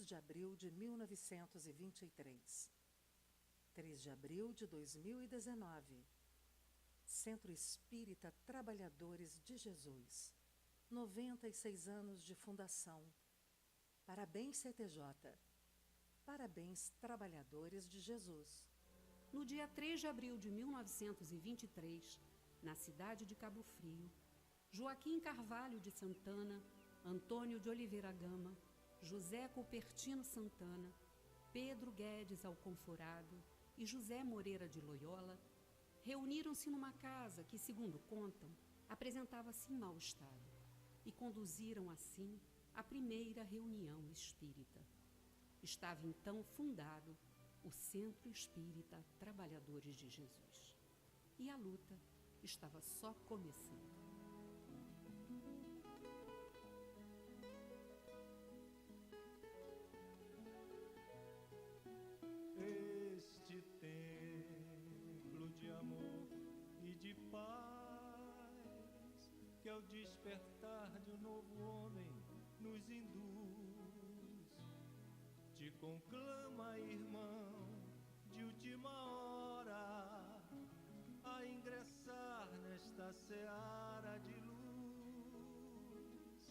de abril de 1923. 3 de abril de 2019. Centro Espírita Trabalhadores de Jesus. 96 anos de fundação. Parabéns, CTJ. Parabéns, trabalhadores de Jesus. No dia 3 de abril de 1923, na cidade de Cabo Frio, Joaquim Carvalho de Santana, Antônio de Oliveira Gama, José Cupertino Santana, Pedro Guedes Alconforado e José Moreira de Loyola reuniram-se numa casa que, segundo contam, apresentava-se em mau estado e conduziram, assim, a primeira reunião espírita. Estava então fundado o Centro Espírita Trabalhadores de Jesus. E a luta estava só começando. Este templo de amor e de paz, que ao despertar de um novo homem nos induz, te conclama, irmão, de última hora, a ingressar nesta seara de luz.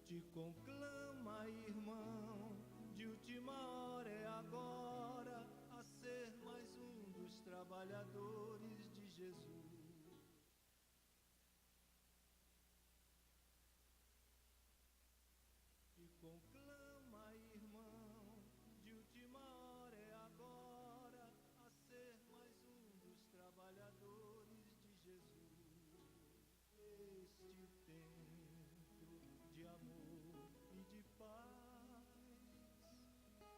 Te conclama, irmão, de última hora é agora, a ser mais um dos trabalhadores de Jesus. Te conclama, irmão, de última hora é agora, a ser mais um dos trabalhadores de Jesus. Este templo de amor e de paz,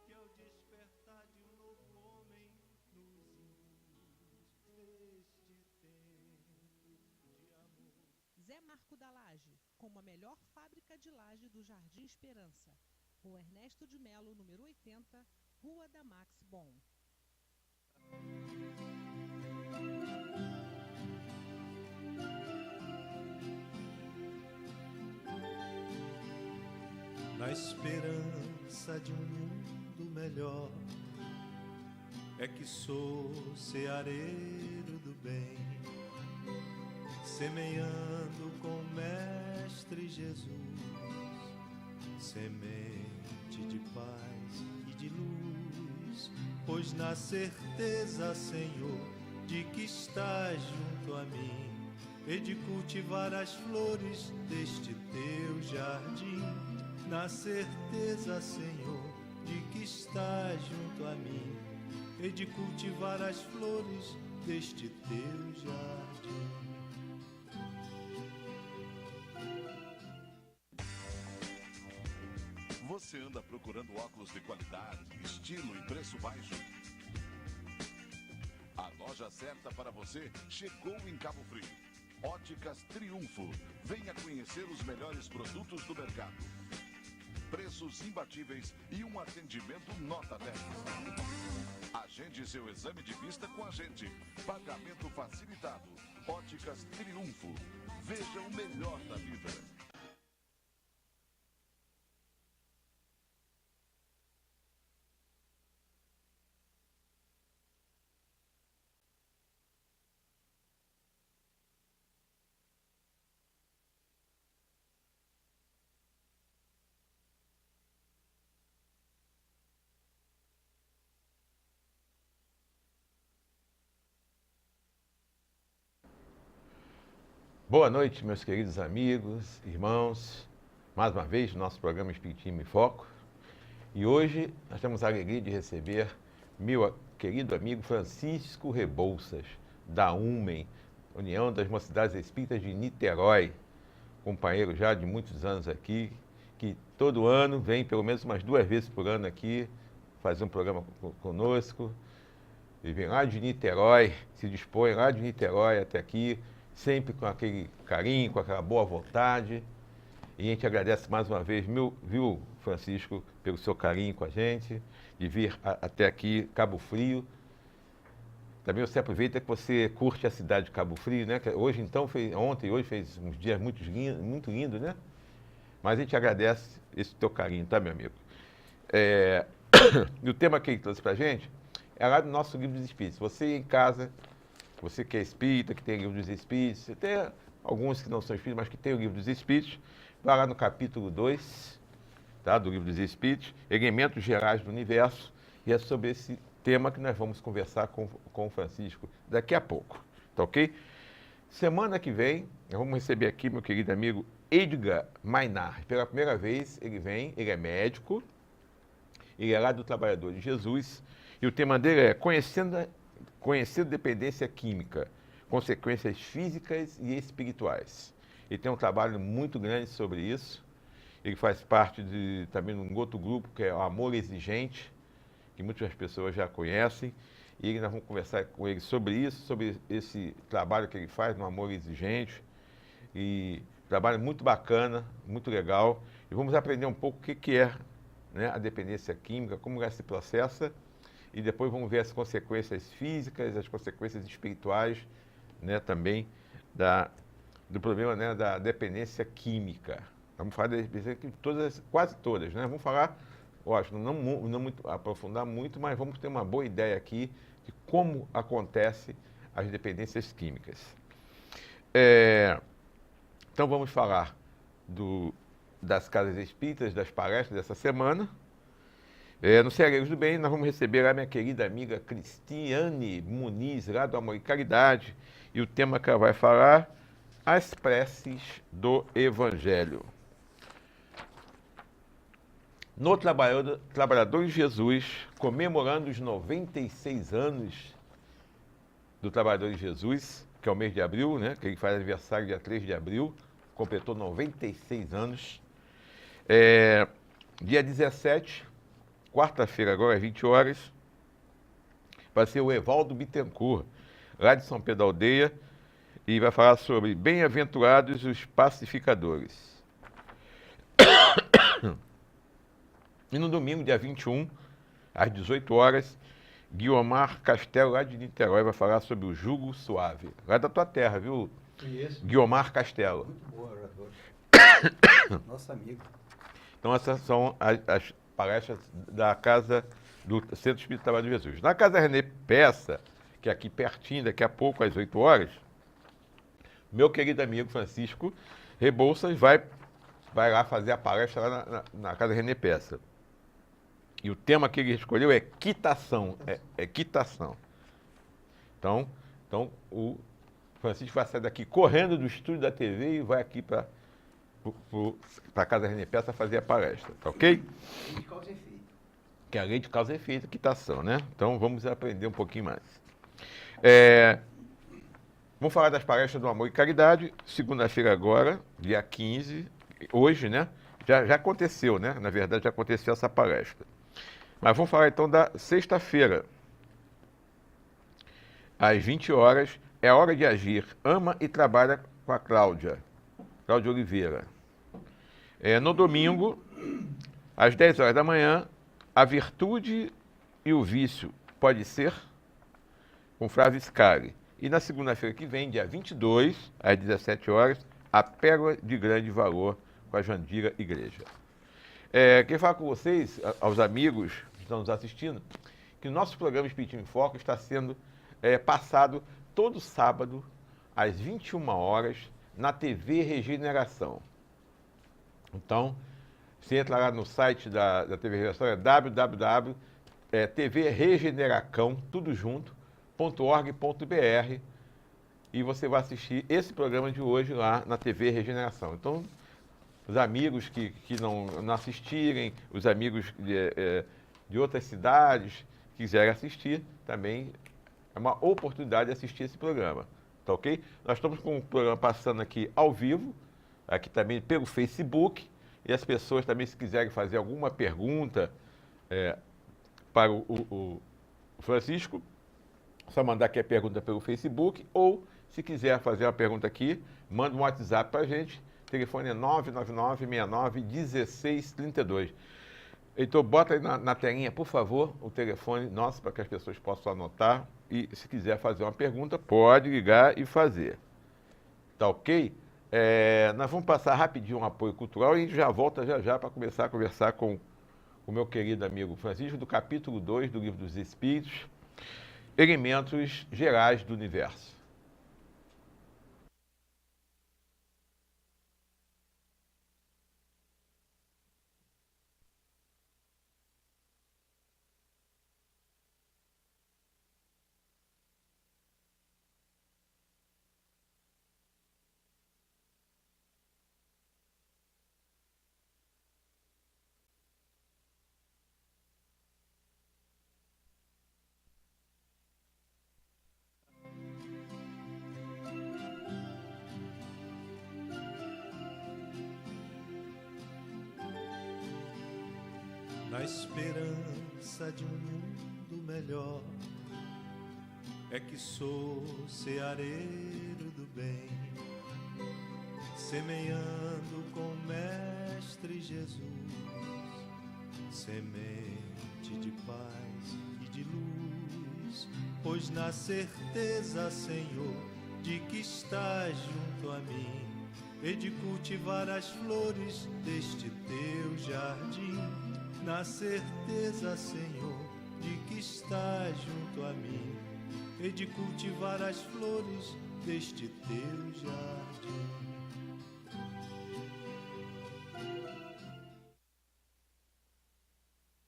que ao despertar de um novo homem nos induz. Este templo de amor. Zé Marco da Laje, como a melhor fábrica de laje do Jardim Esperança. Rua Ernesto de Melo, número 80, Rua da Max Bon. Na esperança de um mundo melhor, é que sou ceareiro do bem, semeando com o Mestre Jesus, semente de paz e de luz, pois na certeza, Senhor, de que estás junto a mim, e de cultivar as flores deste teu jardim, na certeza, Senhor, de que estás junto a mim, e de cultivar as flores deste teu jardim. Você anda procurando óculos de qualidade, estilo e preço baixo? A loja certa para você chegou em Cabo Frio. Óticas Triunfo. Venha conhecer os melhores produtos do mercado. Preços imbatíveis e um atendimento nota 10. Agende seu exame de vista com a gente. Pagamento facilitado. Óticas Triunfo. Veja o melhor da vida. Boa noite, meus queridos amigos, irmãos. Mais uma vez, nosso programa Espiritismo em Foco. E hoje nós temos a alegria de receber meu querido amigo Francisco Rebouças, da UMEN, União das Mocidades Espíritas de Niterói, companheiro já de muitos anos aqui, que todo ano vem pelo menos umas 2 vezes por ano aqui fazer um programa conosco. Ele vem lá de Niterói, se dispõe lá de Niterói até aqui, sempre com aquele carinho, com aquela boa vontade. E a gente agradece mais uma vez, viu, Francisco, pelo seu carinho com a gente, de vir até aqui, Cabo Frio. Também você aproveita que você curte a cidade de Cabo Frio, né? Hoje, então, ontem e hoje fez uns dias muito lindos, né? Mas a gente agradece esse teu carinho, tá, meu amigo? E o tema que ele trouxe para a gente é lá do nosso livro dos Espíritos. Você em casa, você que é espírita, que tem o livro dos Espíritos, você tem alguns que não são espíritas, mas que tem o livro dos Espíritos, vai lá no capítulo 2, tá, do livro dos Espíritos, Elementos Gerais do Universo, e é sobre esse tema que nós vamos conversar com o Francisco daqui a pouco, tá ok? Semana que vem, nós vamos receber aqui meu querido amigo Edgar Mainar. Pela primeira vez ele vem, ele é médico, ele é lá do Trabalhador de Jesus, e o tema dele é Conhecendo dependência química, consequências físicas e espirituais. Ele tem um trabalho muito grande sobre isso. Ele faz parte também de um outro grupo, que é o Amor Exigente, que muitas pessoas já conhecem. E nós vamos conversar com ele sobre isso, sobre esse trabalho que ele faz no Amor Exigente. E trabalho muito bacana, muito legal. E vamos aprender um pouco o que é, né, a dependência química, como ela se processa. E depois vamos ver as consequências físicas, as consequências espirituais, né, também do problema, né, da dependência química. Vamos falar da dependência química, quase todas, né? Vamos falar, lógico, não muito, aprofundar muito, mas vamos ter uma boa ideia aqui de como acontecem as dependências químicas. Então vamos falar das casas espíritas, das palestras dessa semana. No Ceareiros do Bem, nós vamos receber a minha querida amiga Cristiane Muniz, lá do Amor e Caridade, e o tema que ela vai falar, as preces do Evangelho. No Trabalhador de Jesus, comemorando os 96 anos do Trabalhador de Jesus, que é o mês de abril, né, que ele faz aniversário dia 3 de abril, completou 96 anos. Dia 17, quarta-feira, agora às 20 horas, vai ser o Evaldo Bittencourt, lá de São Pedro da Aldeia, e vai falar sobre bem-aventurados os pacificadores. E no domingo, dia 21, às 18 horas, Guiomar Castelo, lá de Niterói, vai falar sobre o jugo suave. Lá da tua terra, viu? Isso. Guiomar Castelo. Muito boa, orador. Nosso amigo. Então, essas são as palestras da Casa do Centro Espírita Trabalho de Jesus. Na Casa René Peça, que é aqui pertinho, daqui a pouco, às 8 horas, meu querido amigo Francisco Rebouças vai lá fazer a palestra lá na Casa René Peça. E o tema que ele escolheu é quitação. Quitação. Então, o Francisco vai sair daqui correndo do estúdio da TV e vai aqui para a Casa René Peça fazer a palestra, tá ok? De causa e efeito. Que é a lei de causa e efeito, quitação, né? Então, vamos aprender um pouquinho mais. Vamos falar das palestras do Amor e Caridade, segunda-feira agora, dia 15, hoje, né? Já aconteceu, né? Na verdade, já aconteceu essa palestra. Mas vamos falar então da sexta-feira, às 20 horas, é hora de agir. Ama e trabalha com a Cláudia Oliveira. No domingo, às 10 horas da manhã, a virtude e o vício pode ser, com Flávio Scali. E na segunda-feira que vem, dia 22, às 17 horas, a pérola de grande valor com a Jandira Igreja. Queria falar com vocês, aos amigos que estão nos assistindo, que o nosso programa Espiritismo em Foco está sendo passado todo sábado, às 21 horas, na TV Regeneração. Então, você entra lá no site da TV Regeneração, é www.tvregeneracão, tudo junto, .org.br, e você vai assistir esse programa de hoje lá na TV Regeneração. Então, os amigos que não assistirem, os amigos de outras cidades que quiserem assistir, também é uma oportunidade de assistir esse programa, tá ok? Nós estamos com o programa passando aqui ao vivo, aqui também pelo Facebook, e as pessoas também, se quiserem fazer alguma pergunta para o Francisco, é só mandar aqui a pergunta pelo Facebook, ou se quiser fazer uma pergunta aqui, manda um WhatsApp para a gente. O telefone é 999-69-1632. Heitor, bota aí na telinha, por favor, o telefone nosso para que as pessoas possam anotar. E se quiser fazer uma pergunta, pode ligar e fazer. Tá ok? Nós vamos passar rapidinho um apoio cultural e já volta já para começar a conversar com o meu querido amigo Francisco, do capítulo 2 do Livro dos Espíritos, Elementos Gerais do Universo. Na esperança de um mundo melhor, é que sou ceareiro do bem, semeando com o Mestre Jesus, semente de paz e de luz, pois na certeza, Senhor, de que estás junto a mim, e de cultivar as flores deste teu jardim. Na certeza, Senhor, de que estás junto a mim, e de cultivar as flores deste teu jardim.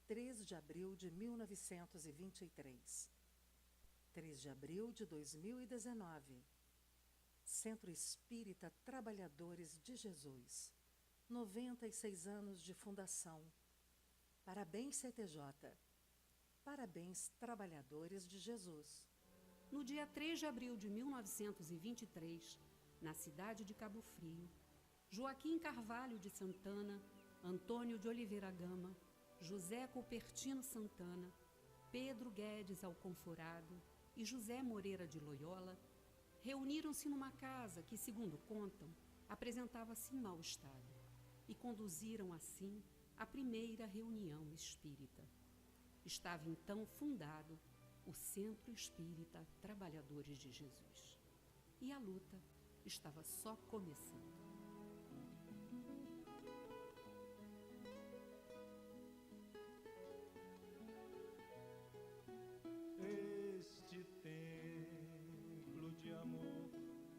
3 de abril de 1923. 3 de abril de 2019. Centro Espírita Trabalhadores de Jesus. 96 anos de fundação. Parabéns, CTJ. Parabéns, trabalhadores de Jesus. No dia 3 de abril de 1923, na cidade de Cabo Frio, Joaquim Carvalho de Santana, Antônio de Oliveira Gama, José Cupertino Santana, Pedro Guedes Alconforado e José Moreira de Loyola reuniram-se numa casa que, segundo contam, apresentava-se em mau estado e conduziram assim a primeira reunião espírita. Estava então fundado o Centro Espírita Trabalhadores de Jesus. E a luta estava só começando. Este templo de amor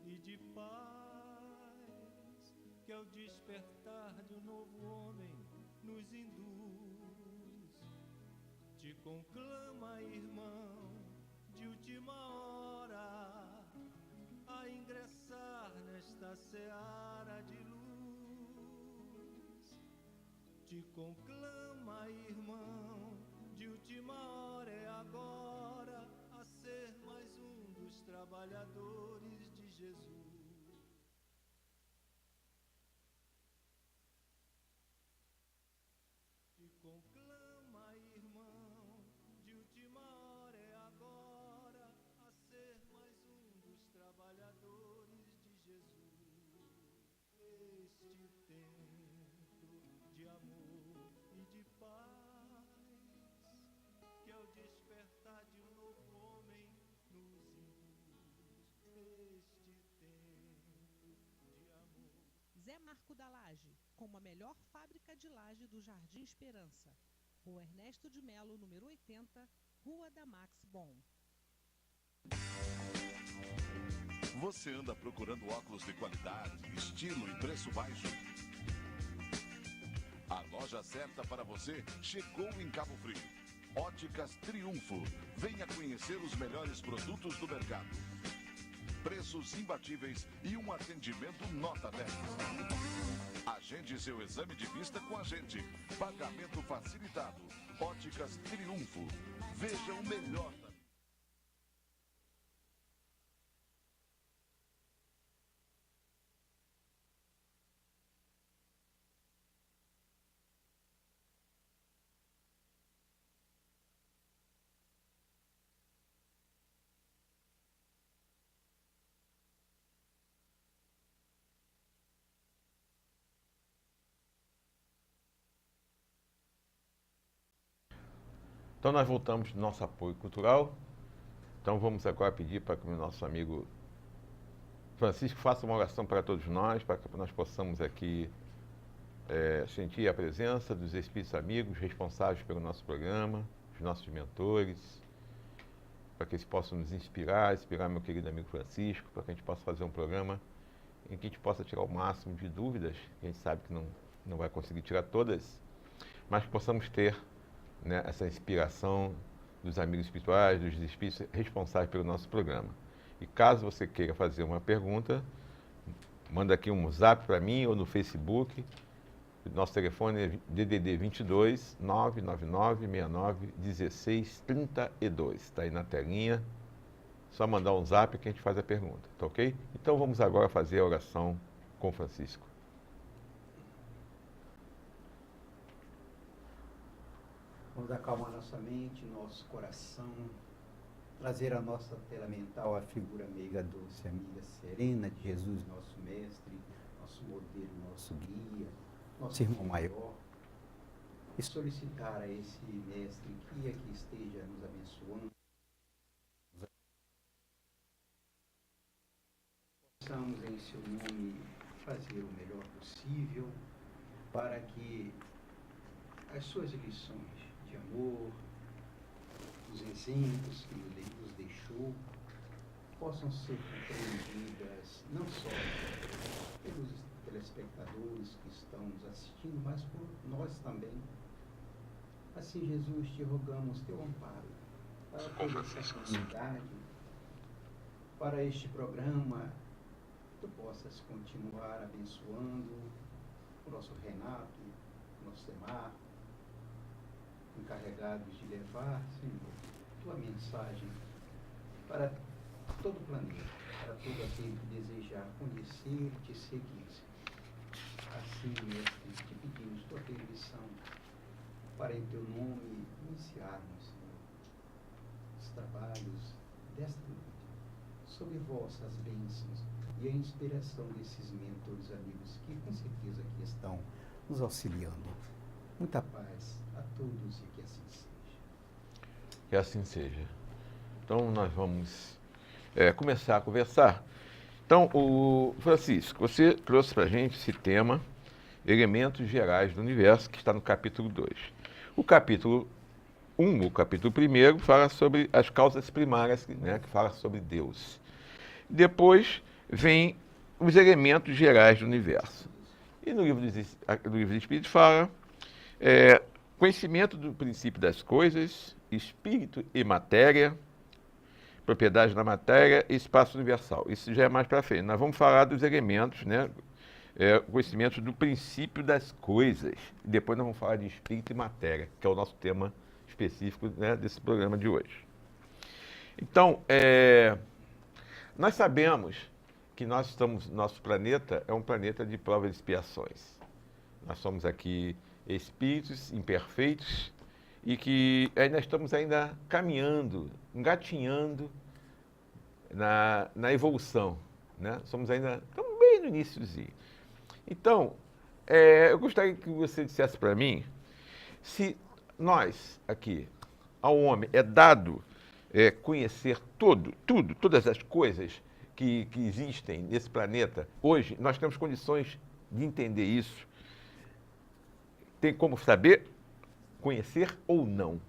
e de paz, que ao despertar de um novo homem nos induz, te conclama, irmão, de última hora, a ingressar nesta seara de luz. Te conclama, irmão, de última hora, é agora, a ser mais um dos trabalhadores de Jesus. Te conclama, irmão, de última hora, é agora, a ser mais um dos trabalhadores de Jesus. Este templo de amor e de paz, que ao despertar de um novo homem nos induz. Este templo de amor. Zé Marco da Laje, como a melhor fábrica de laje do Jardim Esperança. Rua Ernesto de Melo, número 80, Rua da Max Bon. Você anda procurando óculos de qualidade, estilo e preço baixo? A loja certa para você chegou em Cabo Frio. Óticas Triunfo. Venha conhecer os melhores produtos do mercado. Preços imbatíveis e um atendimento nota 10. Agende seu exame de vista com a gente. Pagamento facilitado. Óticas Triunfo. Veja o melhor da... Então nós voltamos do nosso apoio cultural. Então vamos agora pedir para que o nosso amigo Francisco faça uma oração para todos nós, para que nós possamos aqui sentir a presença dos espíritos amigos responsáveis pelo nosso programa, os nossos mentores, para que eles possam nos inspirar meu querido amigo Francisco, para que a gente possa fazer um programa em que a gente possa tirar o máximo de dúvidas, que a gente sabe que não vai conseguir tirar todas, mas que possamos ter, né, essa inspiração dos amigos espirituais, dos espíritos responsáveis pelo nosso programa. E caso você queira fazer uma pergunta, manda aqui um zap para mim ou no Facebook. Nosso telefone é DDD 22 999 69 16 32. Está aí na telinha. Só mandar um zap que a gente faz a pergunta, tá ok? Então vamos agora fazer a oração com Francisco. Vamos acalmar nossa mente, nosso coração, trazer à nossa tela mental a figura meiga, doce, amiga, serena de Jesus, nosso mestre, nosso modelo, nosso guia, nosso irmão maior, e solicitar a esse mestre que aqui esteja nos abençoando, possamos em seu nome fazer o melhor possível para que as suas lições de amor, os exemplos que nos deixou, possam ser compreendidas não só pelos telespectadores que estão nos assistindo, mas por nós também. Assim, Jesus, te rogamos teu amparo para toda essa comunidade, para este programa, tu possas continuar abençoando o nosso Renato, o nosso Semar, encarregados de levar, Senhor, tua mensagem para todo o planeta, para todo aquele que desejar conhecer e te seguir. Assim, mestre, te pedimos tua permissão para em teu nome iniciarmos, Senhor, os trabalhos desta noite, sob vossas bênçãos e a inspiração desses mentores amigos que com certeza aqui estão nos auxiliando. Muita paz a todos e que assim seja. Que assim seja. Então nós vamos começar a conversar. Então, o Francisco, você trouxe para a gente esse tema, Elementos Gerais do Universo, que está no capítulo 2. O capítulo 1, o capítulo 1, fala sobre as causas primárias, né, que fala sobre Deus. Depois vem os elementos gerais do universo. E no livro dos Espíritos fala conhecimento do princípio das coisas, espírito e matéria, propriedade da matéria e espaço universal. Isso já é mais para frente. Nós vamos falar dos elementos, né? Conhecimento do princípio das coisas. E depois nós vamos falar de espírito e matéria, que é o nosso tema específico, né, desse programa de hoje. Então, nós sabemos que nosso planeta é um planeta de provas e expiações. Nós somos aqui espíritos imperfeitos e que ainda estamos caminhando, engatinhando na evolução, né? Estamos bem no iníciozinho. Então, eu gostaria que você dissesse para mim se nós aqui, ao homem, é dado conhecer todas as coisas que existem nesse planeta. Hoje, nós temos condições de entender isso. Tem como saber, conhecer ou não?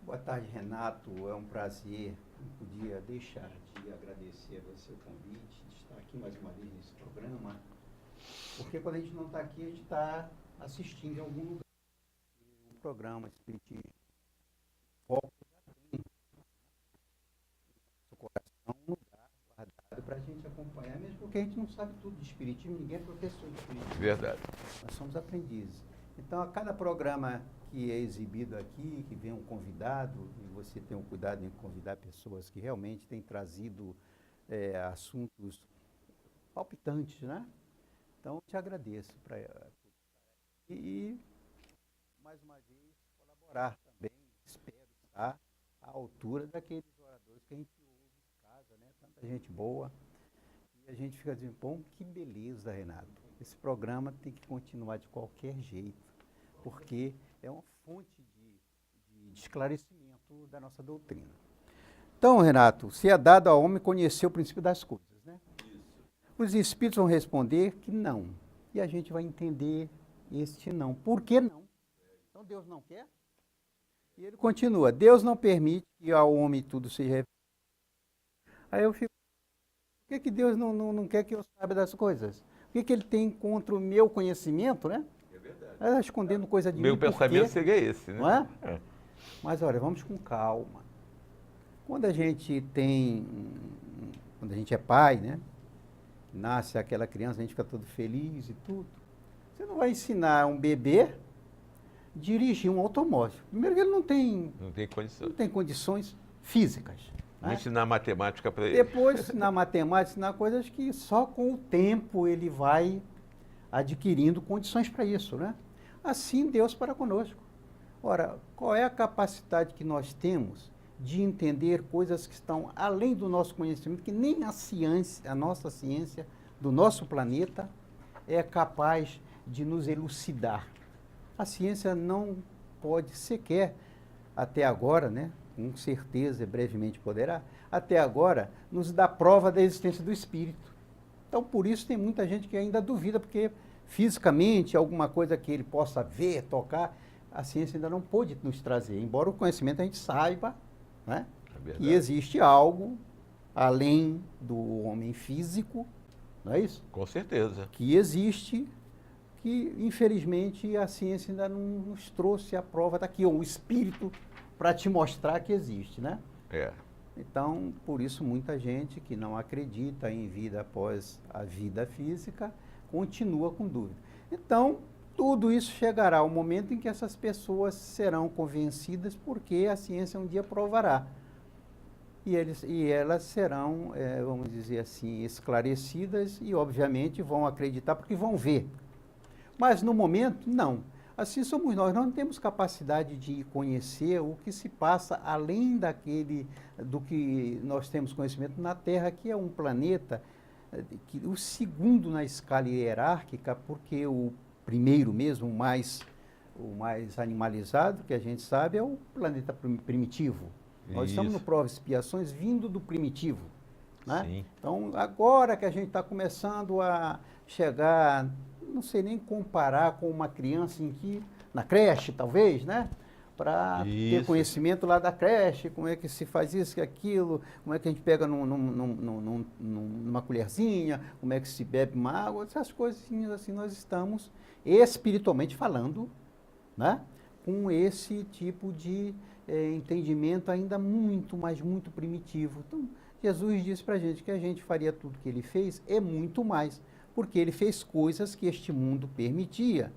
Boa tarde, Renato. É um prazer. Não podia deixar de agradecer a você o convite, de estar aqui mais uma vez nesse programa. Porque quando a gente não está aqui, a gente está assistindo em algum lugar. Um programa espiritismo. Foco já tem no coração um lugar guardado para a gente acompanhar, mesmo porque a gente não sabe tudo de espiritismo, ninguém é professor de espiritismo. Verdade. Nós somos aprendizes. Então, a cada programa que é exibido aqui, que vem um convidado, e você tem o cuidado em convidar pessoas que realmente têm trazido assuntos palpitantes, né? Então, eu te agradeço e mais uma vez, colaborar também, espero estar à altura daqueles oradores que a gente ouve em casa, né? Tanta gente boa. E a gente fica dizendo, bom, que beleza, Renato. Esse programa tem que continuar de qualquer jeito, porque é uma fonte de esclarecimento da nossa doutrina. Então, Renato, se é dado ao homem conhecer o princípio das coisas, né? Isso. Os espíritos vão responder que não. e a gente vai entender este não. Por que não? Então Deus não quer? E ele continua, Deus não permite que ao homem tudo seja revelado. Aí eu fico, por que Deus não quer que eu saiba das coisas? O que ele tem contra o meu conhecimento, né? É verdade. Está escondendo coisa de Meu mim, por pensamento quê? seria esse, né? Não é? É. Mas olha, vamos com calma. Quando a gente é pai, né? Nasce aquela criança, a gente fica todo feliz e tudo. Você não vai ensinar um bebê a dirigir um automóvel. Primeiro que ele não tem condições físicas. Vou Né? ensinar matemática para ele. Depois, na matemática, ensinar coisas que só com o tempo ele vai adquirindo condições para isso, né? Assim Deus para conosco. Ora, qual é a capacidade que nós temos de entender coisas que estão além do nosso conhecimento, que nem a ciência, a nossa ciência do nosso planeta é capaz de nos elucidar. A ciência não pode sequer, até agora, né? Com certeza, brevemente poderá, até agora, nos dá prova da existência do espírito. Então, por isso, tem muita gente que ainda duvida, porque fisicamente, alguma coisa que ele possa ver, tocar, a ciência ainda não pôde nos trazer, embora o conhecimento a gente saiba, né, que existe algo além do homem físico, não é isso? Com certeza. Que existe, que infelizmente a ciência ainda não nos trouxe a prova daqui, ou o espírito para te mostrar que existe, né? É. Então, por isso, muita gente que não acredita em vida após a vida física continua com dúvida. Então, tudo isso chegará ao momento em que essas pessoas serão convencidas, porque a ciência um dia provará. E elas serão, vamos dizer assim, esclarecidas e, obviamente, vão acreditar porque vão ver. Mas, no momento, não. Assim somos nós não temos capacidade de conhecer o que se passa além do que nós temos conhecimento na Terra, que é um planeta, o segundo na escala hierárquica, porque o primeiro mesmo, o mais animalizado, que a gente sabe, é o planeta primitivo. Nós estamos no Provas e Expiações vindo do primitivo. Né? Sim. Então, agora que a gente está começando a chegar, não sei nem comparar com uma criança na creche, talvez, né? Para ter conhecimento lá da creche, como é que se faz isso e aquilo, como é que a gente pega numa colherzinha, como é que se bebe uma água, essas coisinhas assim, nós estamos espiritualmente falando, né? Com esse tipo de entendimento ainda muito, mas muito primitivo. Então, Jesus disse para a gente que a gente faria tudo que ele fez e muito mais, porque ele fez coisas que este mundo permitia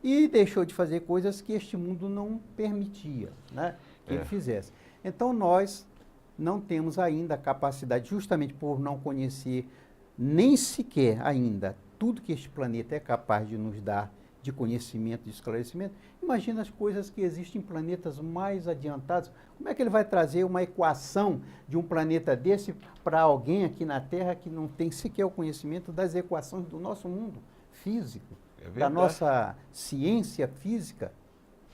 e deixou de fazer coisas que este mundo não permitia, né, que ele fizesse. Então, nós não temos ainda a capacidade, justamente por não conhecer nem sequer ainda tudo que este planeta é capaz de nos dar de conhecimento, de esclarecimento. Imagina as coisas que existem em planetas mais adiantados. Como é que ele vai trazer uma equação de um planeta desse para alguém aqui na Terra que não tem sequer o conhecimento das equações do nosso mundo físico, da nossa ciência física?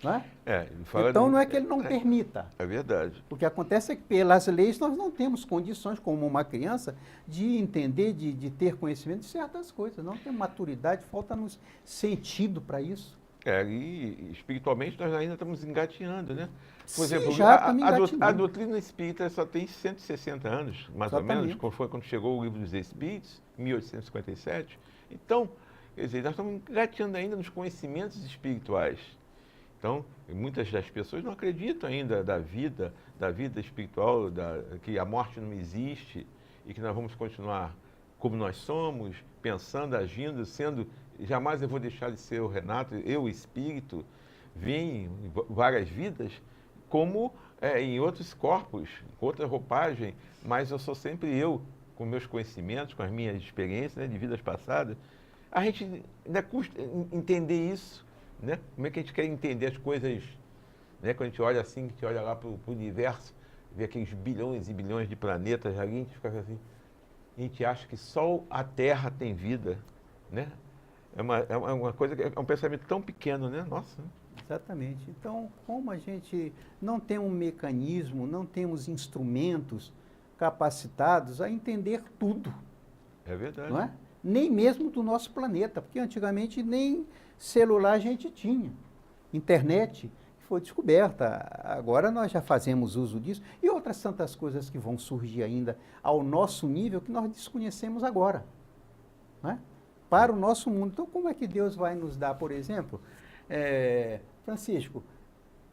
Não é? Então, não é que ele não permita. É verdade. O que acontece é que, pelas leis, nós não temos condições, como uma criança, de entender, de ter conhecimento de certas coisas. Não tem maturidade, falta-nos sentido para isso. E espiritualmente nós ainda estamos engatinhando, né? Por Sim, exemplo, já a doutrina espírita só tem 160 anos, mais ou menos, foi quando chegou o Livro dos Espíritos, em 1857. Então, quer dizer, nós estamos engatinhando ainda nos conhecimentos espirituais. Então, muitas das pessoas não acreditam ainda da vida espiritual, que a morte não existe e que nós vamos continuar como nós somos, pensando, agindo, sendo... Jamais eu vou deixar de ser o Renato, eu, espírito, vim em várias vidas, como em outros corpos, com outra roupagem, mas eu sou sempre eu, com meus conhecimentos, com as minhas experiências, né, de vidas passadas. A gente ainda custa entender isso. Né? Como é que a gente quer entender as coisas, né? Quando a gente olha assim, a gente olha lá para o universo, vê aqueles bilhões e bilhões de planetas, a gente fica assim, a gente acha que só a Terra tem vida, né? É uma coisa, é um pensamento tão pequeno, né? Nossa. Exatamente. Então, como a gente não tem um mecanismo, não temos instrumentos capacitados a entender tudo. É verdade. Não é? nem mesmo do nosso planeta, porque antigamente nem celular a gente tinha. Internet foi descoberta, agora nós já fazemos uso disso, e outras tantas coisas que vão surgir ainda ao nosso nível que nós desconhecemos agora, né? Para o nosso mundo. Então, como é que Deus vai nos dar, por exemplo, Francisco,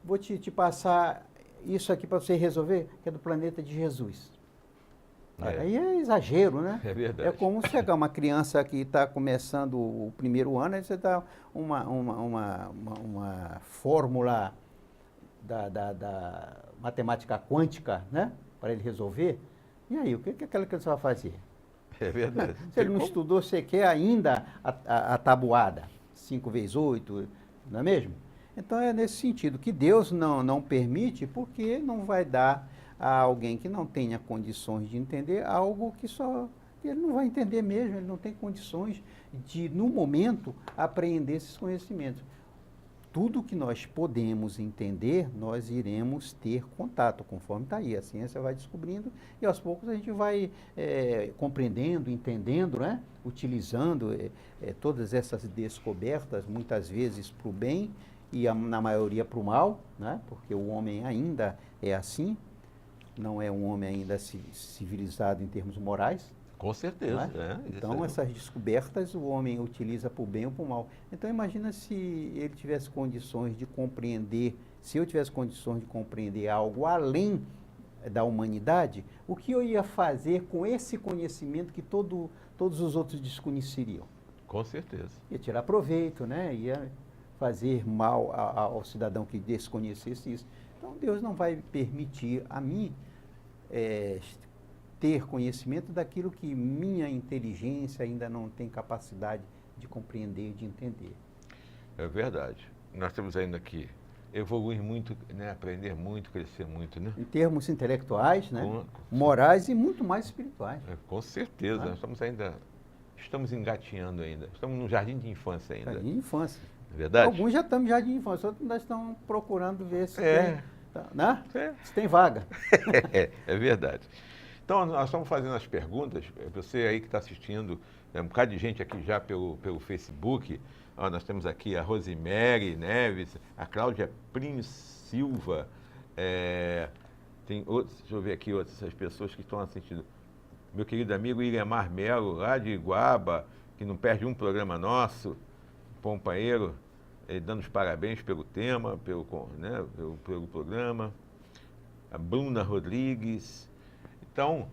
vou te passar isso aqui para você resolver, que é do planeta de Jesus. Aí é exagero, né? É verdade. É como chegar uma criança que está começando o primeiro ano, aí você dá uma fórmula da matemática quântica, né? Para ele resolver. E aí, o que aquela criança vai fazer? É verdade. Se ele não estudou, você quer ainda a tabuada, 5 vezes 8, não é mesmo? Então é nesse sentido, que Deus não permite, porque não vai dar a alguém que não tenha condições de entender algo que ele não vai entender mesmo, ele não tem condições de, no momento, apreender esses conhecimentos. Tudo que nós podemos entender, nós iremos ter contato, conforme está aí. A ciência vai descobrindo e aos poucos a gente vai compreendendo, entendendo, né? Utilizando todas essas descobertas, muitas vezes para o bem e na maioria para o mal, né? Porque o homem ainda é assim, não é um homem ainda civilizado em termos morais. Com certeza. Então, essas descobertas o homem utiliza para o bem ou para o mal. Então, imagina se ele tivesse condições de compreender, se eu tivesse condições de compreender algo além da humanidade, o que eu ia fazer com esse conhecimento que todos os outros desconheceriam? Com certeza. Ia tirar proveito, né? Ia fazer mal ao cidadão que desconhecesse isso. Então, Deus não vai permitir a mim ter conhecimento daquilo que minha inteligência ainda não tem capacidade de compreender, de entender. É verdade. Nós temos ainda que evoluir muito, né? Aprender muito, crescer muito, né? Em termos intelectuais, né? Morais e muito mais espirituais. Com certeza. Nós estamos engatinhando ainda. Estamos no jardim de infância ainda. Jardim de infância. É verdade? Alguns já estamos no jardim de infância, outros ainda estão procurando ver se se tem vaga. É verdade. Então, nós estamos fazendo as perguntas. Você aí que está assistindo, um bocado de gente aqui já pelo Facebook. Nós temos aqui a Rosemary Neves, a Cláudia Prinho Silva. Tem outros, deixa eu ver aqui outras pessoas que estão assistindo. Meu querido amigo Ilemar Melo, lá de Iguaba, que não perde um programa nosso, companheiro, dando os parabéns pelo tema, pelo programa. A Bruna Rodrigues. Então,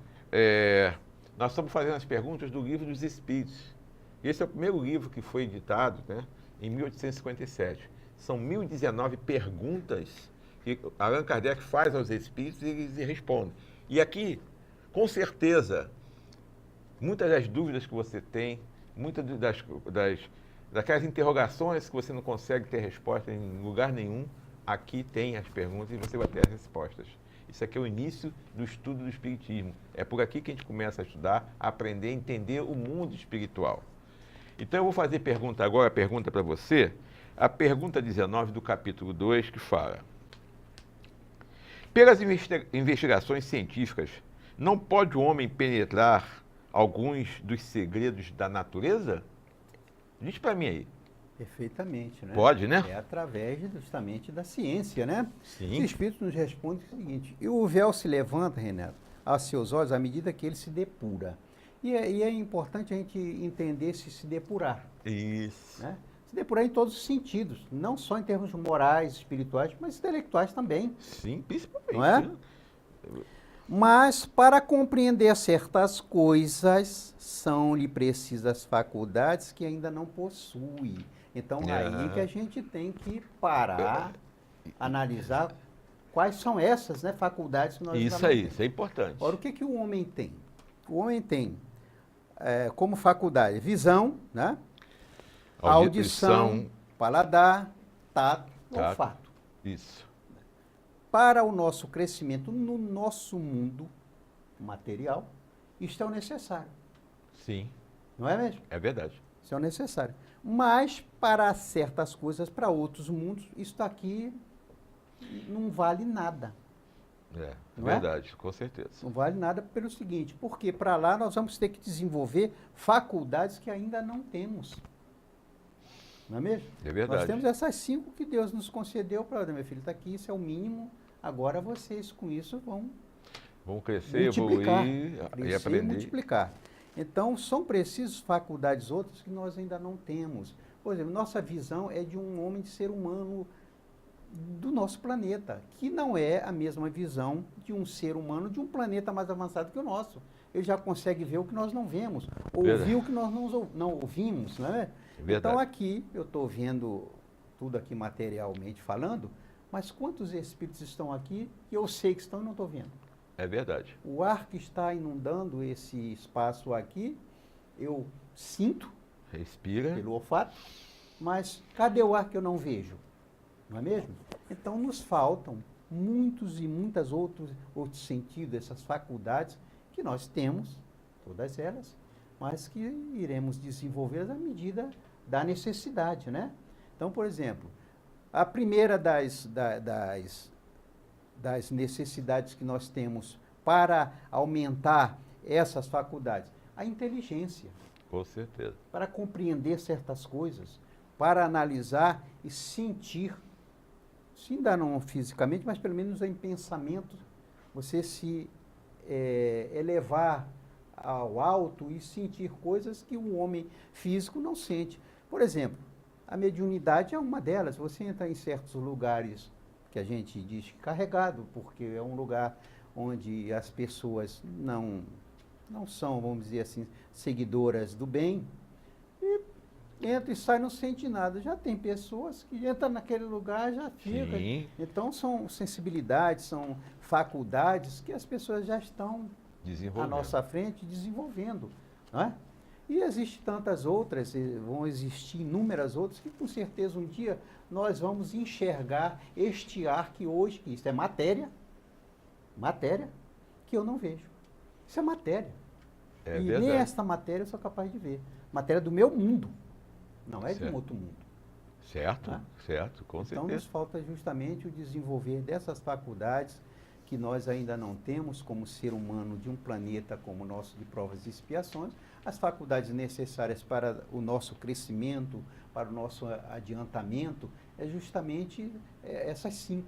nós estamos fazendo as perguntas do Livro dos Espíritos. Esse é o primeiro livro que foi editado, né, em 1857. São 1019 perguntas que Allan Kardec faz aos espíritos e eles respondem. E aqui, com certeza, muitas das dúvidas que você tem, muitas daquelas interrogações que você não consegue ter resposta em lugar nenhum, aqui tem as perguntas e você vai ter as respostas. Isso aqui é o início do estudo do Espiritismo. É por aqui que a gente começa a estudar, a aprender, a entender o mundo espiritual. Então eu vou fazer agora a pergunta para você, a pergunta 19 do capítulo 2, que fala: pelas investigações científicas, não pode o homem penetrar alguns dos segredos da natureza? Diz para mim aí. Perfeitamente, né? Pode, né? É através justamente da ciência, né? Sim. Os espíritos nos respondem o seguinte: e o véu se levanta, Renato, aos seus olhos à medida que ele se depura. E é importante a gente entender se depurar. Isso. Né? Se depurar em todos os sentidos, não só em termos morais, espirituais, mas intelectuais também. Sim, principalmente. Não é? Né? Mas para compreender certas coisas, são-lhe precisas faculdades que ainda não possui. Então, aí que a gente tem que parar, analisar quais são essas, né, faculdades que nós Isso aí, isso é importante. Ora, o que o homem tem? O homem tem como faculdade visão, né? Audição, paladar, tato, olfato. Isso. Para o nosso crescimento no nosso mundo material, isto é o necessário. Sim. Não é mesmo? É verdade. Isso é o necessário. Mas, para certas coisas, para outros mundos, isso aqui não vale nada. Não é? Verdade, com certeza. Não vale nada pelo seguinte, porque para lá nós vamos ter que desenvolver faculdades que ainda não temos. Não é mesmo? É verdade. Nós temos essas 5 que Deus nos concedeu para, meu filho, está aqui, isso é o mínimo, agora vocês com isso vão crescer, multiplicar, evoluir e crescer aprender. multiplicar. Então, são precisas faculdades outras que nós ainda não temos. Por exemplo, nossa visão é de um homem, de ser humano do nosso planeta, que não é a mesma visão de um ser humano de um planeta mais avançado que o nosso. Ele já consegue ver o que nós não vemos, ouvir o que nós não ouvimos, né? Então aqui, eu estou vendo tudo aqui materialmente falando, mas quantos espíritos estão aqui que eu sei que estão e não estou vendo? É verdade. O ar que está inundando esse espaço aqui, eu sinto, respira, pelo olfato, mas cadê o ar que eu não vejo? Não é mesmo? Então nos faltam muitos e muitas outros sentidos, essas faculdades que nós temos, todas elas, mas que iremos desenvolver à medida da necessidade, né? Então, por exemplo, a primeira das necessidades que nós temos para aumentar essas faculdades, a inteligência. Com certeza. Para compreender certas coisas, para analisar e sentir, se ainda não fisicamente, mas pelo menos em pensamento, você se elevar ao alto e sentir coisas que o homem físico não sente. Por exemplo, a mediunidade é uma delas. Você entra em certos lugares que a gente diz carregado, porque é um lugar onde as pessoas não são, vamos dizer assim, seguidoras do bem, e entra e sai, não sente nada. Já tem pessoas que entram naquele lugar, já fica. Sim. Então são sensibilidades, são faculdades que as pessoas já estão à nossa frente desenvolvendo, não é? E existem tantas outras, vão existir inúmeras outras, que com certeza um dia nós vamos enxergar este ar que hoje, que isso é matéria, que eu não vejo. Isso é matéria. É e verdade. nem esta matéria eu sou capaz de ver. Matéria do meu mundo, não é de Certo. um outro mundo. Certo, Tá? certo, com Então nos certeza. falta justamente o desenvolver dessas faculdades que nós ainda não temos como ser humano de um planeta como o nosso de provas e expiações, as faculdades necessárias para o nosso crescimento, para o nosso adiantamento, é justamente essas 5.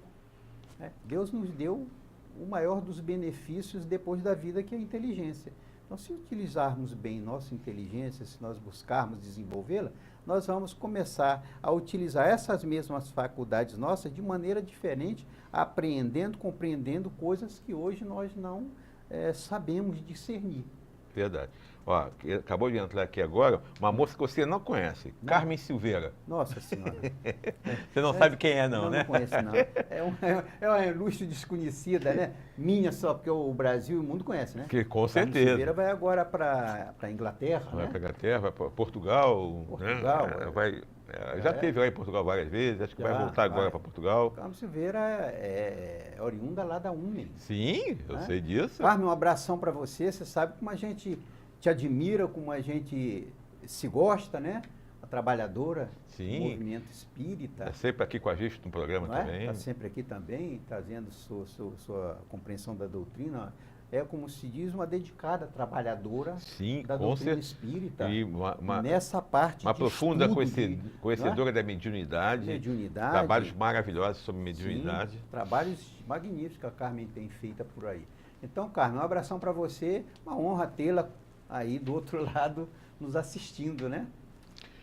Né? Deus nos deu o maior dos benefícios depois da vida, que é a inteligência. Então, se utilizarmos bem nossa inteligência, se nós buscarmos desenvolvê-la, nós vamos começar a utilizar essas mesmas faculdades nossas de maneira diferente, apreendendo, compreendendo coisas que hoje nós não sabemos discernir. Verdade. Ó, acabou de entrar aqui agora uma moça que você não conhece, Não. Carmen Silveira. Nossa Senhora. Você não sabe quem é, não, né? Não conheço, não. É uma ilustre desconhecida, né? Minha só, porque o Brasil e o mundo conhecem, né? Que, com Carmen certeza. Silveira vai agora para a Inglaterra, Vai né? para a Inglaterra, vai para Portugal. Portugal, Né? Já esteve lá em Portugal várias vezes, acho que vai voltar agora para Portugal. Carmen Silveira é oriunda lá da UMEN. Sim, eu Né? sei disso. Carmen, um abração para você. Você sabe como a gente te admira, como a gente se gosta, né? A trabalhadora Sim. do movimento espírita. Está sempre aqui com a gente no programa também. Está sempre aqui também, trazendo sua compreensão da doutrina. É, como se diz, uma dedicada trabalhadora Sim, da com doutrina certeza. espírita. E nessa parte uma de profunda estudo, conhecedora da mediunidade. mediunidade. Trabalhos maravilhosos sobre mediunidade. Sim, trabalhos magníficos que a Carmen tem feita por aí. Então, Carmen, um abração para você. Uma honra tê-la aí do outro lado nos assistindo, né?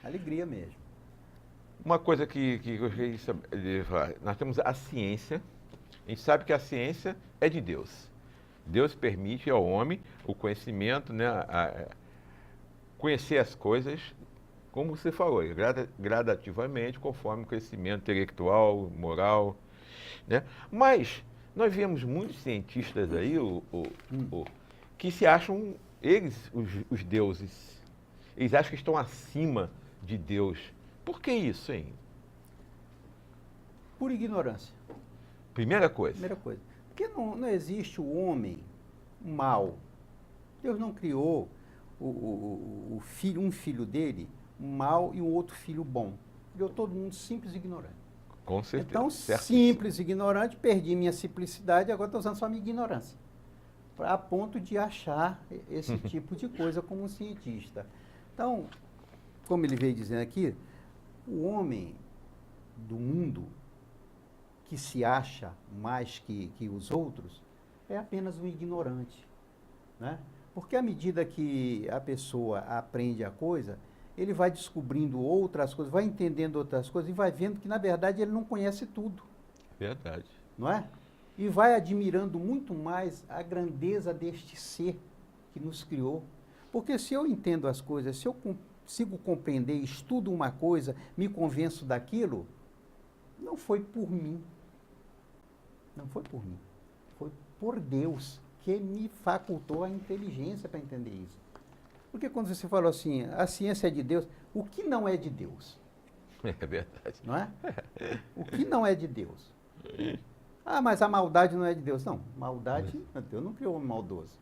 Alegria mesmo. Uma coisa que eu gostaria de falar, nós temos a ciência, a gente sabe que a ciência é de Deus. Deus permite ao homem o conhecimento, né, conhecer as coisas, como você falou, gradativamente, conforme o crescimento intelectual, moral, né? Mas nós vemos muitos cientistas aí, que se acham eles os deuses. Eles acham que estão acima de Deus. Por que isso, hein? Por ignorância. Primeira coisa. Primeira coisa. Porque não existe o homem mau. Deus não criou um filho dele mau e um outro filho bom. Criou todo mundo simples e ignorante. Com certeza. Então, Certíssimo. simples, ignorante, perdi minha simplicidade, agora estou usando só minha ignorância. A ponto de achar esse tipo de coisa como um cientista. Então, como ele veio dizendo aqui, o homem do mundo que se acha mais que os outros é apenas um ignorante, né? Porque à medida que a pessoa aprende a coisa, ele vai descobrindo outras coisas, vai entendendo outras coisas e vai vendo que, na verdade, ele não conhece tudo. Verdade. Não é? E vai admirando muito mais a grandeza deste ser que nos criou. Porque se eu entendo as coisas, se eu consigo compreender, estudo uma coisa, me convenço daquilo, não foi por mim. Não foi por mim. Foi por Deus que me facultou a inteligência para entender isso. Porque quando você falou assim, a ciência é de Deus, o que não é de Deus? É verdade. Não é? O que não é de Deus? Ah, mas a maldade não é de Deus. Não, maldade, Deus não criou um maldoso.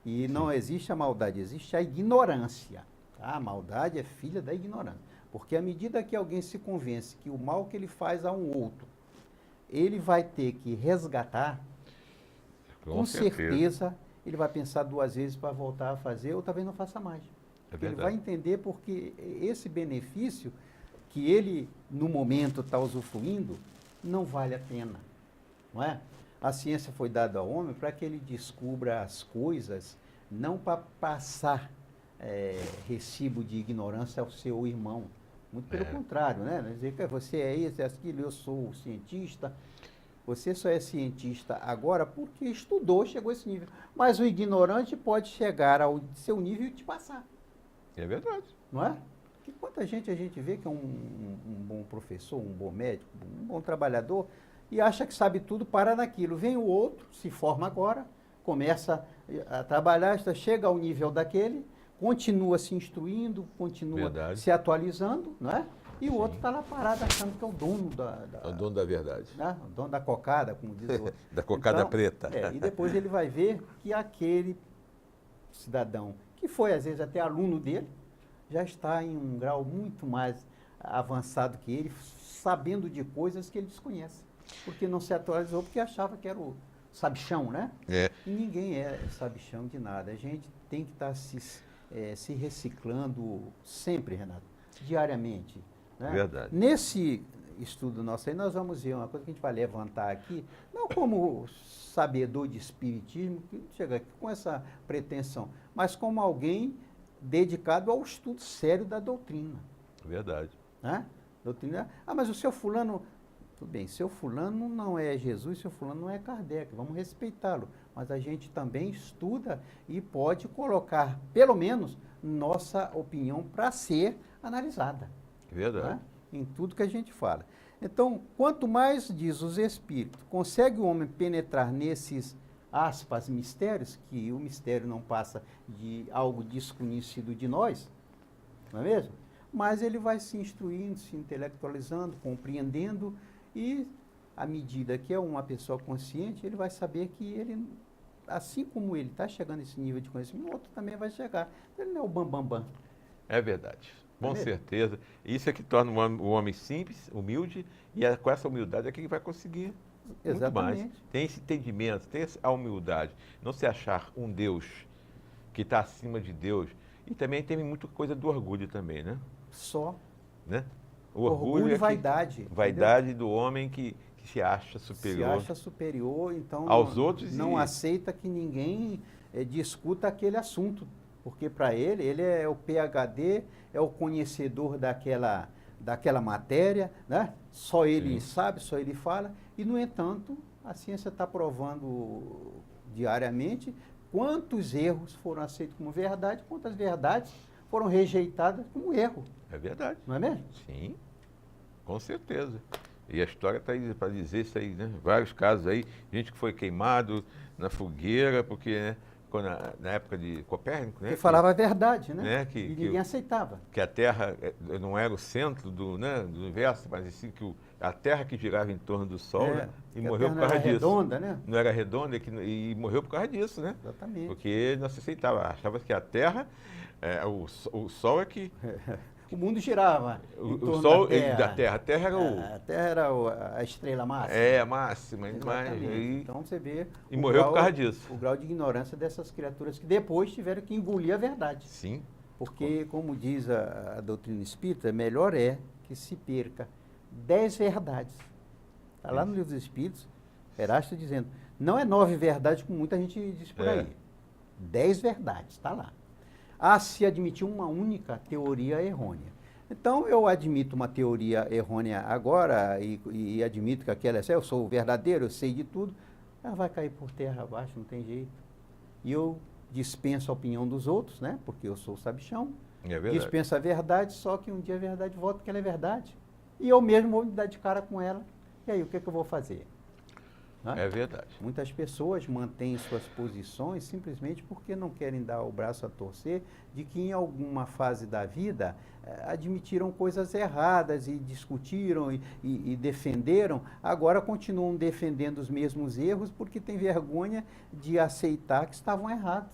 E não existe a maldade, existe a ignorância. Tá? A maldade é filha da ignorância. Porque à medida que alguém se convence que o mal que ele faz a um outro, ele vai ter que resgatar, com certeza ele vai pensar duas vezes para voltar a fazer, ou talvez não faça mais. Ele vai entender porque esse benefício que ele, no momento, está usufruindo, não vale a pena. Não é? A ciência foi dada ao homem para que ele descubra as coisas, não para passar recibo de ignorância ao seu irmão. Muito pelo contrário, né? Dizer que você é isso, é aquilo, eu sou cientista. Você só é cientista agora porque estudou, chegou a esse nível. Mas o ignorante pode chegar ao seu nível e te passar. É verdade. Não é? Porque quanta gente a gente vê que é um bom professor, um bom médico, um bom trabalhador, e acha que sabe tudo, para naquilo. Vem o outro, se forma agora, começa a trabalhar, chega ao nível daquele, continua se instruindo, continua se atualizando, não é? E o outro está lá parado achando que é o dono É o dono da verdade. Né? O dono da cocada, como diz o outro. Da cocada então, preta. E depois ele vai ver que aquele cidadão, que foi às vezes até aluno dele, já está em um grau muito mais avançado que ele, sabendo de coisas que ele desconhece. Porque não se atualizou, porque achava que era o sabichão, né? E ninguém é sabichão de nada. A gente tem que estar se reciclando sempre, Renato, diariamente. Né? Verdade. Nesse estudo nosso aí, nós vamos ver uma coisa que a gente vai levantar aqui, não como sabedor de espiritismo, que chega aqui com essa pretensão, mas como alguém dedicado ao estudo sério da doutrina. Verdade. Né? Doutrina, mas o seu fulano, tudo bem, seu fulano não é Jesus, seu fulano não é Kardec, vamos respeitá-lo, mas a gente também estuda e pode colocar, pelo menos, nossa opinião para ser analisada. Verdade. Né? Em tudo que a gente fala. Então, quanto mais, diz os Espíritos, consegue o homem penetrar nesses, aspas, mistérios, que o mistério não passa de algo desconhecido de nós, não é mesmo? Mas ele vai se instruindo, se intelectualizando, compreendendo, e à medida que é uma pessoa consciente, ele vai saber que ele, assim como ele está chegando a esse nível de conhecimento, o outro também vai chegar. Ele não é o bambambam. É verdade. Com certeza. Isso é que torna o homem simples, humilde, e com essa humildade é que ele vai conseguir muito mais. Tem esse entendimento, tem a humildade. Não se achar um Deus que está acima de Deus. E também tem muita coisa do orgulho também, né? Só. Né? O orgulho e vaidade. Vaidade do homem que se acha superior. Se acha superior, então aos outros não aceita que ninguém discuta aquele assunto. Porque para ele é o PhD, é o conhecedor daquela matéria, né? Só ele sabe, só ele fala. E, no entanto, a ciência está provando diariamente quantos erros foram aceitos como verdade, quantas verdades foram rejeitadas como erro. É verdade. Não é mesmo? Sim, com certeza. E a história está aí para dizer isso aí, né? Vários casos aí, gente que foi queimado na fogueira, porque... né? Na época de Copérnico, né? Que falava a verdade, né? E ninguém aceitava. Que a Terra não era o centro do universo, mas assim que a Terra que girava em torno do Sol, né? E morreu por causa disso. Redonda, né? Não era redonda e morreu por causa disso, né? Exatamente. Porque não se aceitava, achava que a Terra, o Sol é que... o mundo girava em O torno Sol da Terra. da Terra. A Terra era A Terra era a estrela máxima. a máxima. Mas, Exatamente. aí, Então você vê e morreu por causa disso. o grau de ignorância dessas criaturas que depois tiveram que engolir a verdade. Sim. Porque, como diz a doutrina espírita, melhor é que se perca 10 verdades. Está lá no Livro dos Espíritos, Erasto dizendo, não é 9 verdades, como muita gente diz por aí. 10 verdades, está lá. A se admitir uma única teoria errônea. Então, eu admito uma teoria errônea agora e admito que aquela eu sou o verdadeiro, eu sei de tudo, ela vai cair por terra abaixo, não tem jeito. E eu dispenso a opinião dos outros, né? Porque eu sou o sabichão. É verdade. Dispenso a verdade, só que um dia a verdade volta porque ela é verdade. E eu mesmo vou me dar de cara com ela. E aí, o que eu vou fazer? Né? É verdade. Muitas pessoas mantêm suas posições simplesmente porque não querem dar o braço a torcer de que em alguma fase da vida admitiram coisas erradas e discutiram e defenderam, agora continuam defendendo os mesmos erros porque têm vergonha de aceitar que estavam errados.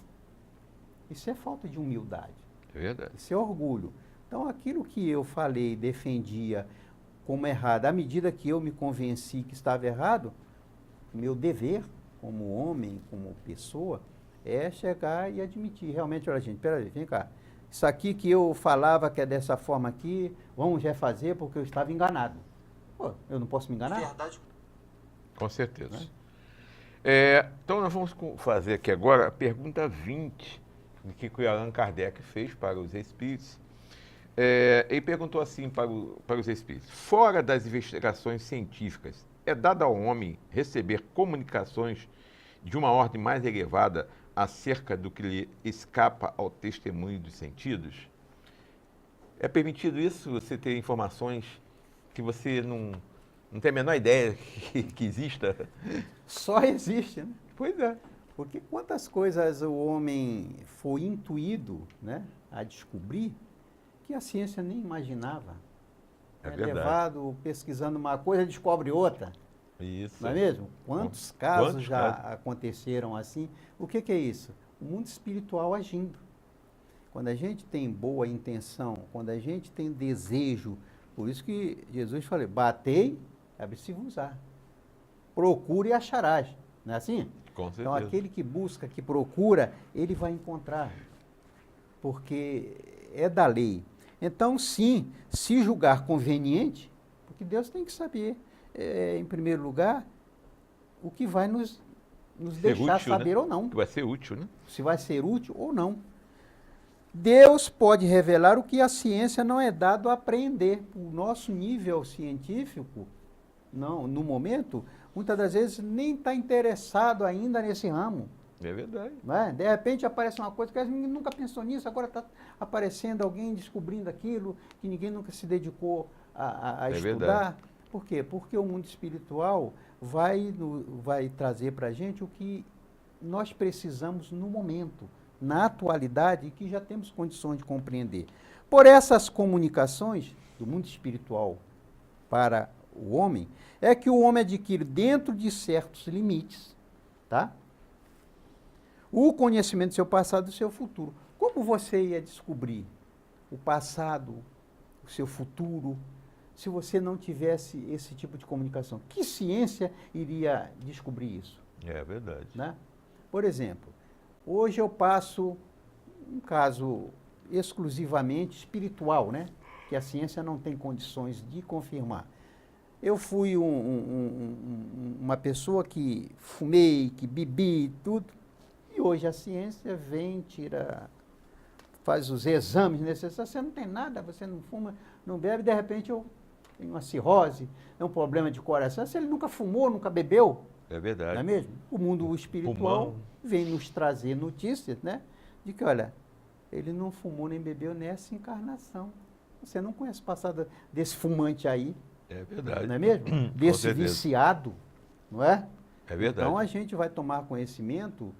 Isso é falta de humildade. É verdade. Isso é orgulho. Então, aquilo que eu falei, defendia como errado, à medida que eu me convenci que estava errado, meu dever como homem, como pessoa, é chegar e admitir. Realmente, olha, gente, peraí, vem cá. Isso aqui que eu falava que é dessa forma aqui, vamos refazer porque eu estava enganado. Pô, eu não posso me enganar? Verdade. Com certeza. Né? Então, nós vamos fazer aqui agora a pergunta 20, que o Allan Kardec fez para os espíritos. Ele perguntou assim para os espíritos: fora das investigações científicas, é dado ao homem receber comunicações de uma ordem mais elevada acerca do que lhe escapa ao testemunho dos sentidos? É permitido isso, você ter informações que você não tem a menor ideia que exista? Só existe, né? Pois é. Porque quantas coisas o homem foi intuído, né, a descobrir que a ciência nem imaginava. É verdade. Levado pesquisando uma coisa, descobre outra. Isso. Não é mesmo? Quantos casos Quantos já casos? aconteceram assim? O que é isso? O mundo espiritual agindo. Quando a gente tem boa intenção, quando a gente tem desejo, por isso que Jesus falou, batei, abre-se-vos-á. Procure e acharás. Não é assim? Com certeza. Então, aquele que busca, que procura, ele vai encontrar. Porque é da lei. Então, sim, se julgar conveniente, porque Deus tem que saber, em primeiro lugar, o que vai nos deixar útil, saber, né? ou não. Que vai ser útil, né? Se vai ser útil ou não. Deus pode revelar o que a ciência não é dado a aprender. O nosso nível científico, não, no momento, muitas das vezes nem está interessado ainda nesse ramo. É verdade. Não é? De repente aparece uma coisa que ninguém nunca pensou nisso, agora está aparecendo alguém descobrindo aquilo que ninguém nunca se dedicou a É estudar. verdade. Por quê? Porque o mundo espiritual vai trazer para a gente o que nós precisamos no momento, na atualidade, e que já temos condições de compreender. Por essas comunicações do mundo espiritual para o homem, é que o homem adquire dentro de certos limites, tá? O conhecimento do seu passado e do seu futuro. Como você ia descobrir o passado, o seu futuro, se você não tivesse esse tipo de comunicação? Que ciência iria descobrir isso? É verdade. Né? Por exemplo, hoje eu passo um caso exclusivamente espiritual, né? Que a ciência não tem condições de confirmar. Eu fui uma pessoa que fumei, que bebi, tudo. E hoje a ciência vem, faz os exames necessários. Você não tem nada, você não fuma, não bebe, de repente eu tenho uma cirrose, é um problema de coração. Se ele nunca fumou, nunca bebeu, É verdade. não é mesmo? O mundo espiritual Pulmão. vem nos trazer notícias, né? De que, olha, ele não fumou nem bebeu nessa encarnação. Você não conhece o passado desse fumante aí, É verdade. não é mesmo? Com Desse certeza. viciado, não é? É verdade. Então a gente vai tomar conhecimento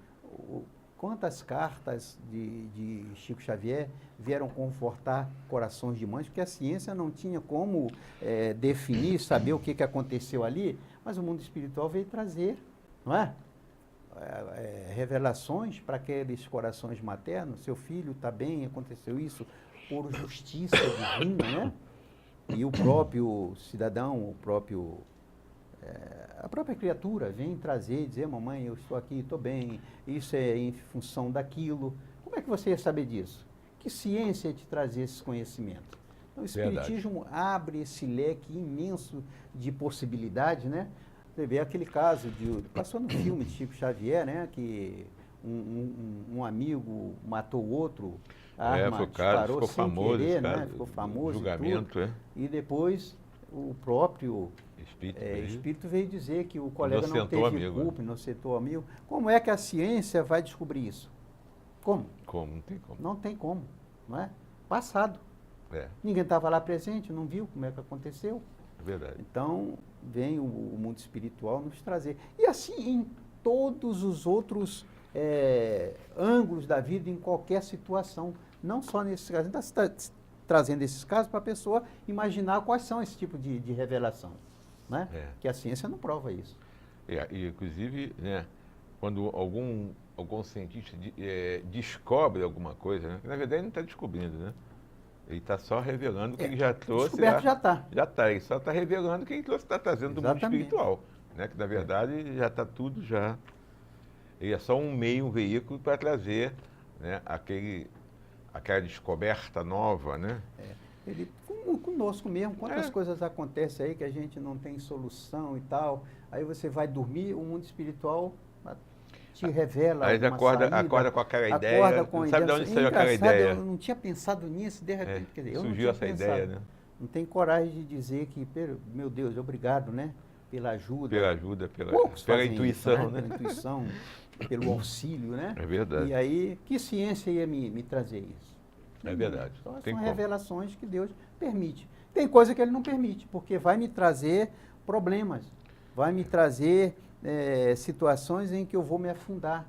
quantas cartas de Chico Xavier vieram confortar corações de mães, porque a ciência não tinha como definir, saber o que aconteceu ali, mas o mundo espiritual veio trazer, não é? revelações para aqueles corações maternos. Seu filho está bem, aconteceu isso por justiça divina, né? E o próprio cidadão, a própria criatura vem trazer, dizer, mamãe, eu estou aqui, estou bem, isso é em função daquilo. Como é que você ia saber disso? Que ciência te trazer esses conhecimentos? Então, o Espiritismo abre esse leque imenso de possibilidades, né? Você vê aquele caso passou no filme de Chico Xavier, né? Que um amigo matou o outro, a arma disparou ficou sem famoso, querer, né? Ficou famoso. Julgamento, e depois o próprio espírito veio dizer que o colega não teve culpa, inocentou o amigo. Como é que a ciência vai descobrir isso? Como? Não tem como. Não tem como, não é? Passado. É. Ninguém estava lá presente, não viu como é que aconteceu. É verdade. Então, vem o mundo espiritual nos trazer. E assim, em todos os outros ângulos da vida, em qualquer situação. Não só nesse caso. A gente está trazendo esses casos para a pessoa imaginar quais são esse tipo de revelação. Né? Que a ciência não prova isso. E, inclusive, né, quando algum cientista descobre alguma coisa, né, que na verdade ele não está descobrindo, né? Ele está só revelando o que ele já trouxe. Descoberto já está. Já está. Ele só está revelando o que ele trouxe, está trazendo do mundo espiritual. Né? Que na verdade já está tudo já. Ele é só um meio, um veículo para trazer, né, aquela descoberta nova, né? Ele, conosco mesmo, quantas coisas acontecem aí que a gente não tem solução e tal. Aí você vai dormir, o mundo espiritual te revela. Aí acorda com aquela ideia. Não sabe de onde saiu aquela ideia. Eu não tinha pensado nisso, de repente. Quer dizer, surgiu essa ideia, né? Não tem coragem de dizer que, meu Deus, obrigado, né? Pela ajuda. Pela intuição, isso, né? Pela intuição, pelo auxílio, né? É verdade. E aí, que ciência ia me trazer isso? É verdade. Então, são revelações que Deus permite. Tem coisa que Ele não permite, porque vai me trazer problemas, vai me trazer situações em que eu vou me afundar,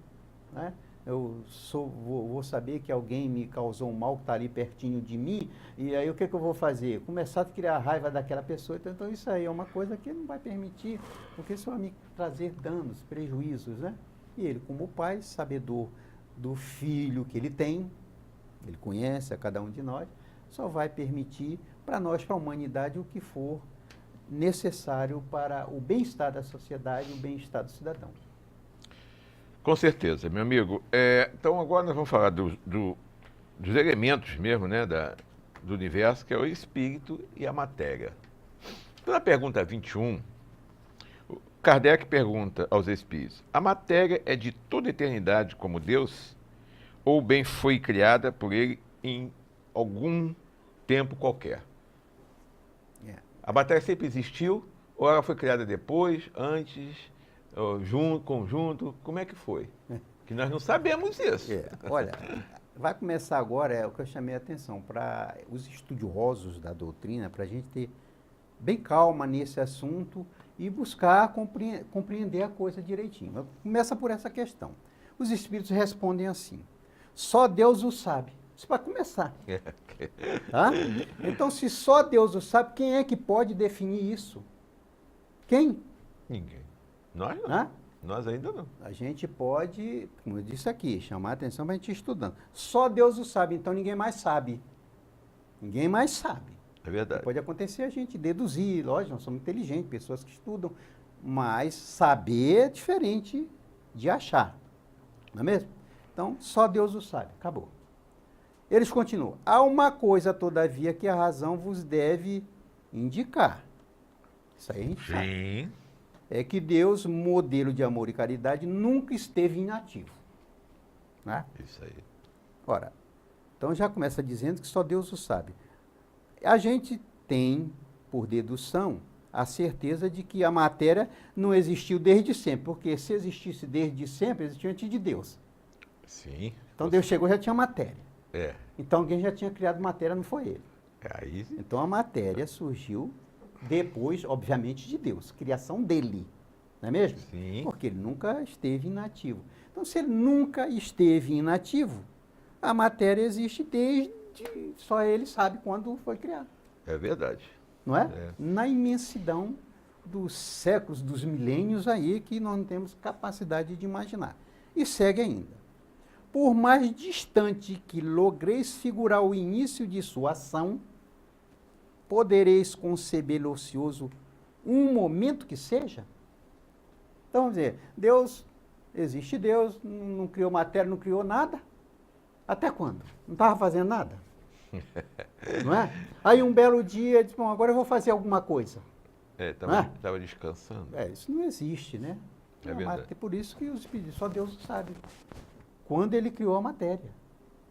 né? Vou saber que alguém me causou um mal que está ali pertinho de mim, e aí o que eu vou fazer? Começar a criar raiva daquela pessoa. Então isso aí é uma coisa que Ele não vai permitir, porque isso vai me trazer danos, prejuízos, né? E Ele, como pai, sabedor do filho que Ele tem, Ele conhece a cada um de nós, só vai permitir para nós, para a humanidade, o que for necessário para o bem-estar da sociedade e o bem-estar do cidadão. Com certeza, meu amigo. Então agora nós vamos falar dos elementos mesmo, né, do universo, que é o espírito e a matéria. Então, na pergunta 21, Kardec pergunta aos espíritos: a matéria é de toda eternidade como Deus? Ou bem foi criada por Ele em algum tempo qualquer? A matéria sempre existiu? Ou ela foi criada depois, antes, conjunto? Como é que foi? Que nós não sabemos isso. Olha, vai começar agora o que eu chamei a atenção para os estudiosos da doutrina, para a gente ter bem calma nesse assunto e buscar compreender a coisa direitinho. Começa por essa questão. Os espíritos respondem assim: só Deus o sabe. Isso para começar. Tá? Então, se só Deus o sabe, quem é que pode definir isso? Quem? Ninguém. Nós não. Né? Nós ainda não. A gente pode, como eu disse aqui, chamar a atenção para a gente ir estudando. Só Deus o sabe, então ninguém mais sabe. Ninguém mais sabe. É verdade. Pode acontecer a gente deduzir, lógico, nós somos inteligentes, pessoas que estudam, mas saber é diferente de achar. Não é mesmo? Então, só Deus o sabe. Acabou. Eles continuam: há uma coisa, todavia, que a razão vos deve indicar. Isso aí a gente sabe. É que Deus, modelo de amor e caridade, nunca esteve inativo. Né? Isso aí. Ora, então já começa dizendo que só Deus o sabe. A gente tem, por dedução, a certeza de que a matéria não existiu desde sempre, porque se existisse desde sempre, existia antes de Deus. Sim. Então Deus chegou e já tinha matéria. É. Então quem já tinha criado matéria não foi Ele. Aí... Então a matéria surgiu depois, obviamente, de Deus, criação dele, não é mesmo? Sim. Porque Ele nunca esteve inativo. Então, se Ele nunca esteve inativo, a matéria existe desde, só Ele sabe quando foi criado. É verdade. Não é? Na imensidão dos séculos, dos milênios aí, que nós não temos capacidade de imaginar. E segue ainda. Por mais distante que logreis figurar o início de sua ação, podereis concebê-lo ocioso um momento que seja? Então, vamos dizer, existe Deus, não criou matéria, não criou nada. Até quando? Não estava fazendo nada? Não é? Aí um belo dia, diz, bom, agora eu vou fazer alguma coisa. Estava descansando. Isso não existe, né? É verdade. Por isso que os espíritos, só Deus sabe. Quando ele criou a matéria,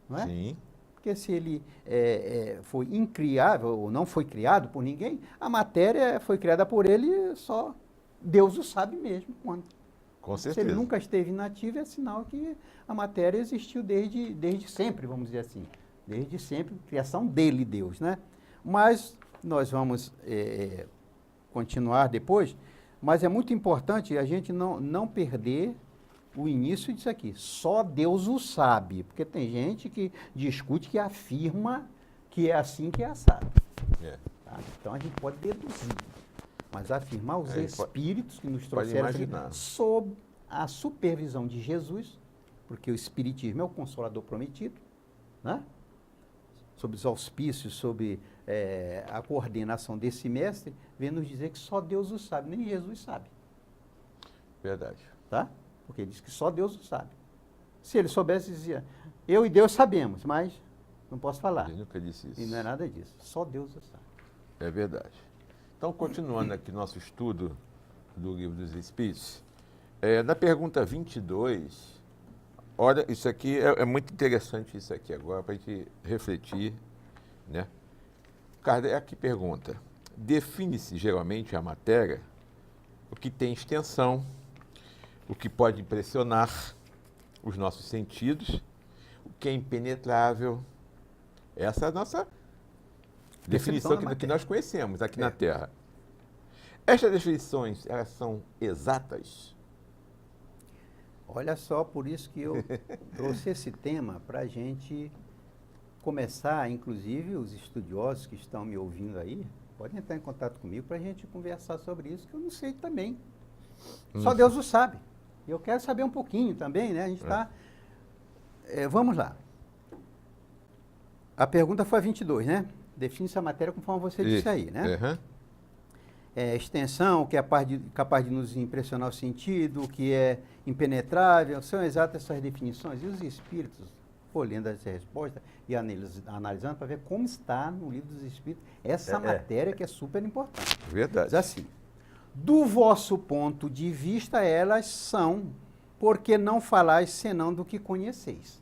não é? Sim. Porque se ele foi incriável, ou não foi criado por ninguém, a matéria foi criada por ele, só Deus o sabe mesmo quando. Com certeza. Se ele nunca esteve inativo, é sinal que a matéria existiu desde sempre, vamos dizer assim. Desde sempre, criação dele, Deus, né? Mas nós vamos continuar depois, mas é muito importante a gente não perder o início disso aqui. Só Deus o sabe, porque tem gente que discute, que afirma que é assim que é assado. Tá? Então a gente pode deduzir, mas afirmar os espíritos que nos trouxeram aqui, sob a supervisão de Jesus, porque o Espiritismo é o Consolador prometido, né? Sob os auspícios, sob a coordenação desse mestre, vem nos dizer que só Deus o sabe, nem Jesus sabe. Verdade. Tá? Porque ele diz que só Deus o sabe. Se ele soubesse, dizia, eu e Deus sabemos, mas não posso falar. Ele nunca disse isso. E não é nada disso, só Deus o sabe. É verdade. Então, continuando aqui nosso estudo do Livro dos Espíritos, na pergunta 22, olha, isso aqui é muito interessante isso aqui agora, para a gente refletir, né? Kardec pergunta, define-se geralmente a matéria, o que tem extensão, o que pode impressionar os nossos sentidos, o que é impenetrável. Essa é a nossa definição que nós conhecemos aqui na Terra. Estas definições, elas são exatas? Olha só, por isso que eu trouxe esse tema para a gente começar, inclusive os estudiosos que estão me ouvindo aí, podem entrar em contato comigo para a gente conversar sobre isso, que eu não sei também. Só Deus o sabe. Eu quero saber um pouquinho também, né? A gente está... vamos lá. A pergunta foi a 22, né? Define-se a matéria conforme você disse aí, né? Uhum. Extensão, o que é capaz de nos impressionar o sentido, o que é impenetrável, são exatas essas definições. E os espíritos, olhando essa resposta e analisando para ver como está no Livro dos Espíritos essa matéria que é super importante. Verdade. Diz assim, do vosso ponto de vista, elas são, porque não falais senão do que conheceis.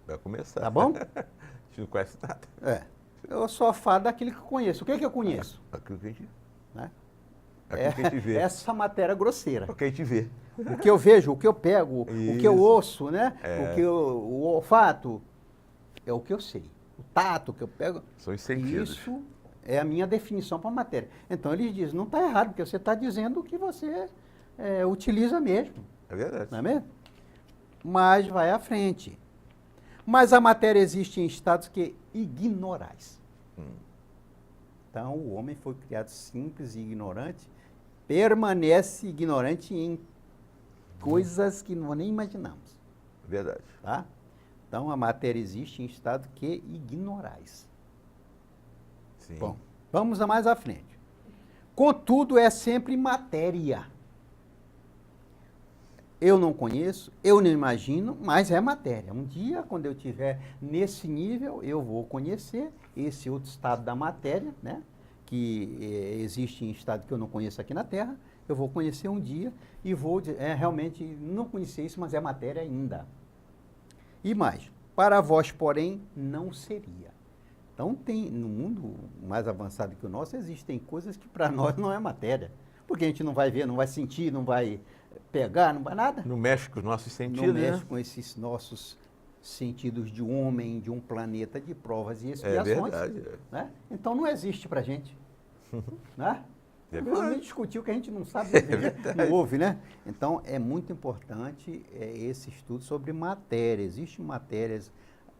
Vai começar. Tá bom? A gente não conhece nada. Eu só falo daquilo que eu conheço. O que é que eu conheço? Aquilo que a gente... Né? Aquilo que a gente vê. Essa matéria grosseira. O que a gente vê. O que eu vejo, o que eu pego, o que eu ouço, né? O olfato, é o que eu sei. O tato que eu pego. São os sentidos. Isso é a minha definição para a matéria. Então eles dizem, não está errado, porque você está dizendo o que você utiliza mesmo. É verdade. Não é mesmo? Mas vai à frente. Mas a matéria existe em estados que ignorais. Então o homem foi criado simples e ignorante, permanece ignorante em coisas que nós nem imaginamos. Verdade. Tá? Então a matéria existe em estado que ignorais. Sim. Bom, vamos a mais à frente. Contudo, é sempre matéria. Eu não conheço, eu não imagino, mas é matéria. Um dia, quando eu estiver nesse nível, eu vou conhecer esse outro estado da matéria, né? Que existe em estado que eu não conheço aqui na Terra. Eu vou conhecer um dia e vou realmente não conhecer isso, mas é matéria ainda. E mais, para vós, porém, não seria. Então, no mundo mais avançado que o nosso, existem coisas que para nós não é matéria. Porque a gente não vai ver, não vai sentir, não vai pegar, não vai nada. Não mexe com os nossos sentidos, não mexe com esses nossos sentidos de homem, de um planeta de provas e expiações. É verdade. Né? Então, não existe para a gente. Né? Vamos discutir o que a gente não sabe, não ouve, né? Então, é muito importante esse estudo sobre matéria. Existem matérias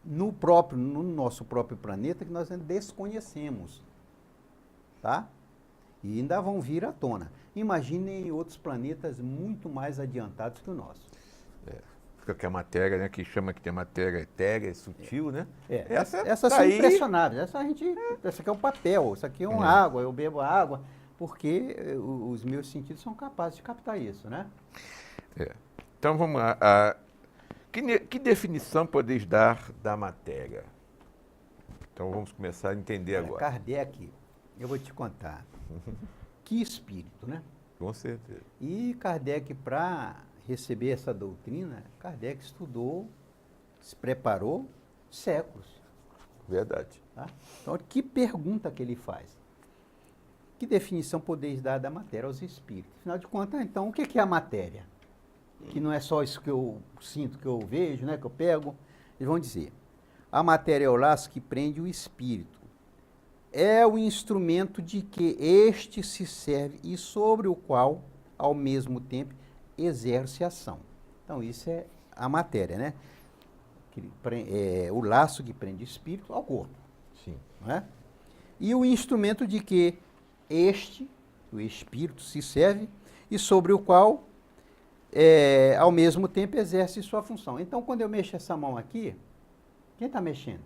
no nosso próprio planeta que nós desconhecemos, tá? E ainda vão vir à tona. Imaginem outros planetas muito mais adiantados que o nosso. Porque a matéria, né, que chama que tem matéria etérea, sutil, né? Essas tá são aí. impressionáveis. Essa aqui é o papel, isso aqui é uma água, eu bebo água, porque os meus sentidos são capazes de captar isso, né? Então vamos lá. Que definição podeis dar da matéria? Então vamos começar a entender Olha, agora. Kardec, eu vou te contar. Que espírito, né? Com certeza. E Kardec, para receber essa doutrina, Kardec estudou, se preparou séculos. Verdade. Tá? Então, que pergunta que ele faz? Que definição podeis dar da matéria aos espíritos? Afinal de contas, então, o que é a matéria? Que não é só isso que eu sinto, que eu vejo, né, que eu pego. Eles vão dizer, a matéria é o laço que prende o espírito. É o instrumento de que este se serve e sobre o qual, ao mesmo tempo, exerce ação. Então, isso é a matéria, né? O laço que prende o espírito ao corpo. Sim. Não é? E o instrumento de que o espírito, se serve e sobre o qual, ao mesmo tempo, exerce sua função. Então, quando eu mexo essa mão aqui, quem está mexendo?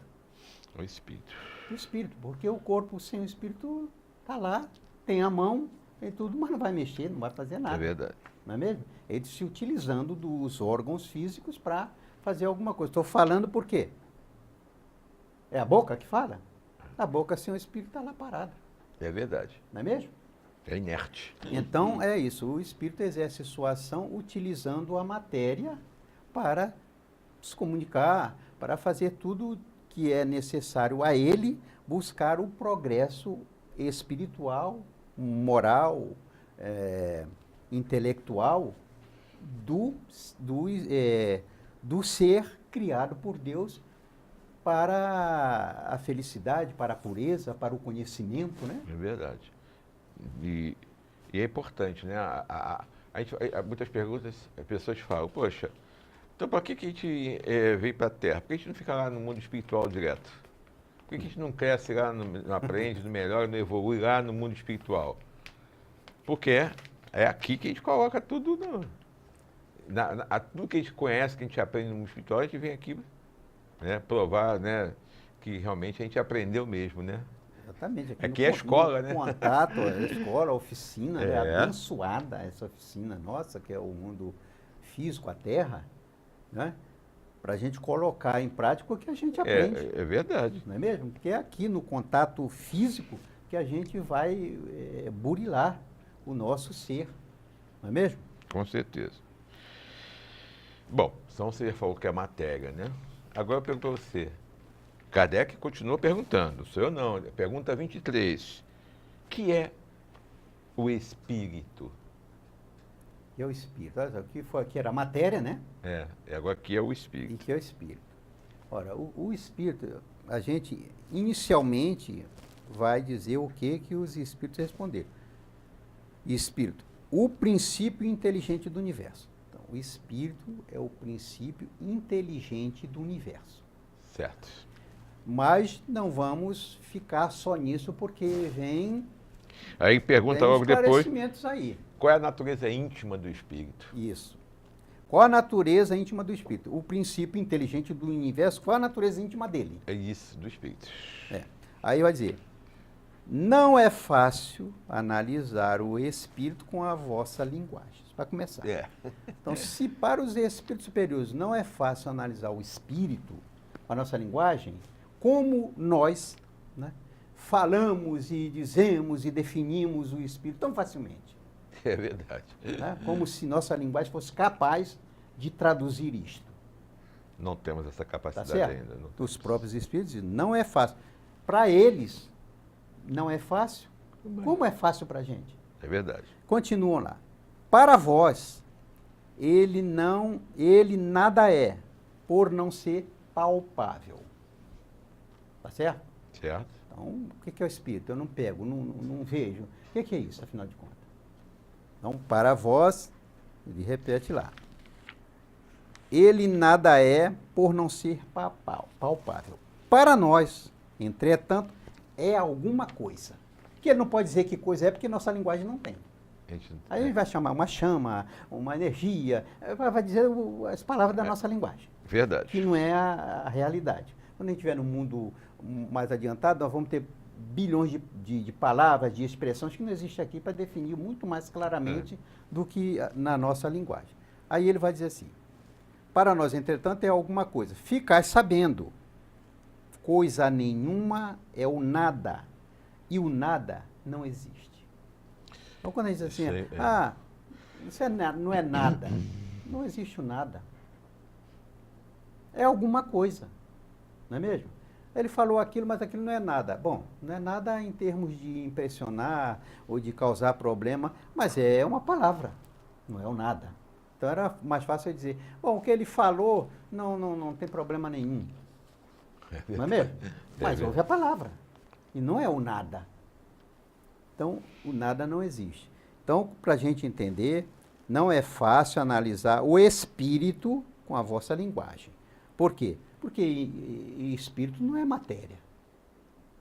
O espírito. O espírito, porque o corpo sem o espírito está lá, tem a mão, tem tudo, mas não vai mexer, não vai fazer nada. É verdade. Não é mesmo? Ele se utilizando dos órgãos físicos para fazer alguma coisa. Estou falando por quê? É a boca que fala? A boca sem o espírito está lá parada. É verdade. Não é mesmo? É inerte. Então, é isso. O espírito exerce sua ação utilizando a matéria para se comunicar, para fazer tudo que é necessário a ele buscar o progresso espiritual, moral, intelectual do ser criado por Deus para a felicidade, para a pureza, para o conhecimento, né? É verdade. E é importante, né? Muitas perguntas, as pessoas falam, poxa, então para que a gente veio para a Terra? Por que a gente não fica lá no mundo espiritual direto? Por que a gente não cresce lá, não aprende, não melhora, não evolui lá no mundo espiritual? Porque é aqui que a gente coloca tudo, tudo que a gente conhece, que a gente aprende no mundo espiritual, a gente vem aqui, né, provar, né, que realmente a gente aprendeu mesmo, né? Exatamente. Aqui é a escola, né? Contato, a escola, a oficina, né? É. Abençoada essa oficina nossa, que é o mundo físico, a Terra, né? Para a gente colocar em prática o que a gente aprende. É verdade. Não é mesmo? Porque é aqui no contato físico que a gente vai burilar o nosso ser. Não é mesmo? Com certeza. Bom, então você falou que é matéria, né? Agora eu pergunto para você. Kardec continua perguntando, sou eu não. Pergunta 23. O que é o espírito? Que é o espírito. Olha só, aqui era a matéria, né? Agora aqui é o E espírito. que é o espírito. Ora, o espírito, a gente inicialmente vai dizer o que os espíritos responderam. Espírito, o princípio inteligente do universo. Então, o espírito é o princípio inteligente do universo. Certo. Mas não vamos ficar só nisso, porque vem Aí pergunta logo depois, esclarecimentos aí. qual é a natureza íntima do espírito? Isso. Qual a natureza íntima do espírito? O princípio inteligente do universo, qual a natureza íntima dele? É isso, do espírito. Aí vai dizer, não é fácil analisar o espírito com a vossa linguagem. Isso vai começar. Então, se para os espíritos superiores não é fácil analisar o espírito, a nossa linguagem, como nós, né, falamos e dizemos e definimos o espírito tão facilmente. É verdade. Né? Como se nossa linguagem fosse capaz de traduzir isto. Não temos essa Tá capacidade certo? ainda. Não. Os próprios espíritos dizem, não é fácil. Para eles, não é fácil. Como é fácil para a gente? É verdade. Continuam lá. Para vós, ele nada é, por não ser palpável. Tá certo? Certo? Então, o que é o espírito? Eu não pego, não vejo. O que é isso, afinal de contas? Então, para vós, ele repete lá. Ele nada é por não ser palpável. Para nós, entretanto, é alguma coisa. O Porque ele não pode dizer que coisa é, porque nossa linguagem não tem. Aí ele vai chamar uma chama, uma energia, vai dizer as palavras da nossa linguagem. Verdade. Que não é a realidade. Quando a gente estiver no mundo mais adiantado, nós vamos ter bilhões de palavras, de expressões que não existem aqui para definir muito mais claramente do que na nossa linguagem. Aí ele vai dizer assim, para nós, entretanto, é alguma coisa. Ficar sabendo, coisa nenhuma é o nada, e o nada não existe. Então, quando a gente diz assim, isso não é nada, não existe o nada. É alguma coisa, não é mesmo? Ele falou aquilo, mas aquilo não é nada. Bom, não é nada em termos de impressionar ou de causar problema, mas é uma palavra, não é o nada. Então era mais fácil eu dizer, bom, o que ele falou não tem problema nenhum. Não é mesmo? Mas houve a palavra, e não é o nada. Então, o nada não existe. Então, para a gente entender, não é fácil analisar o espírito com a vossa linguagem. Por quê? Porque espírito não é matéria.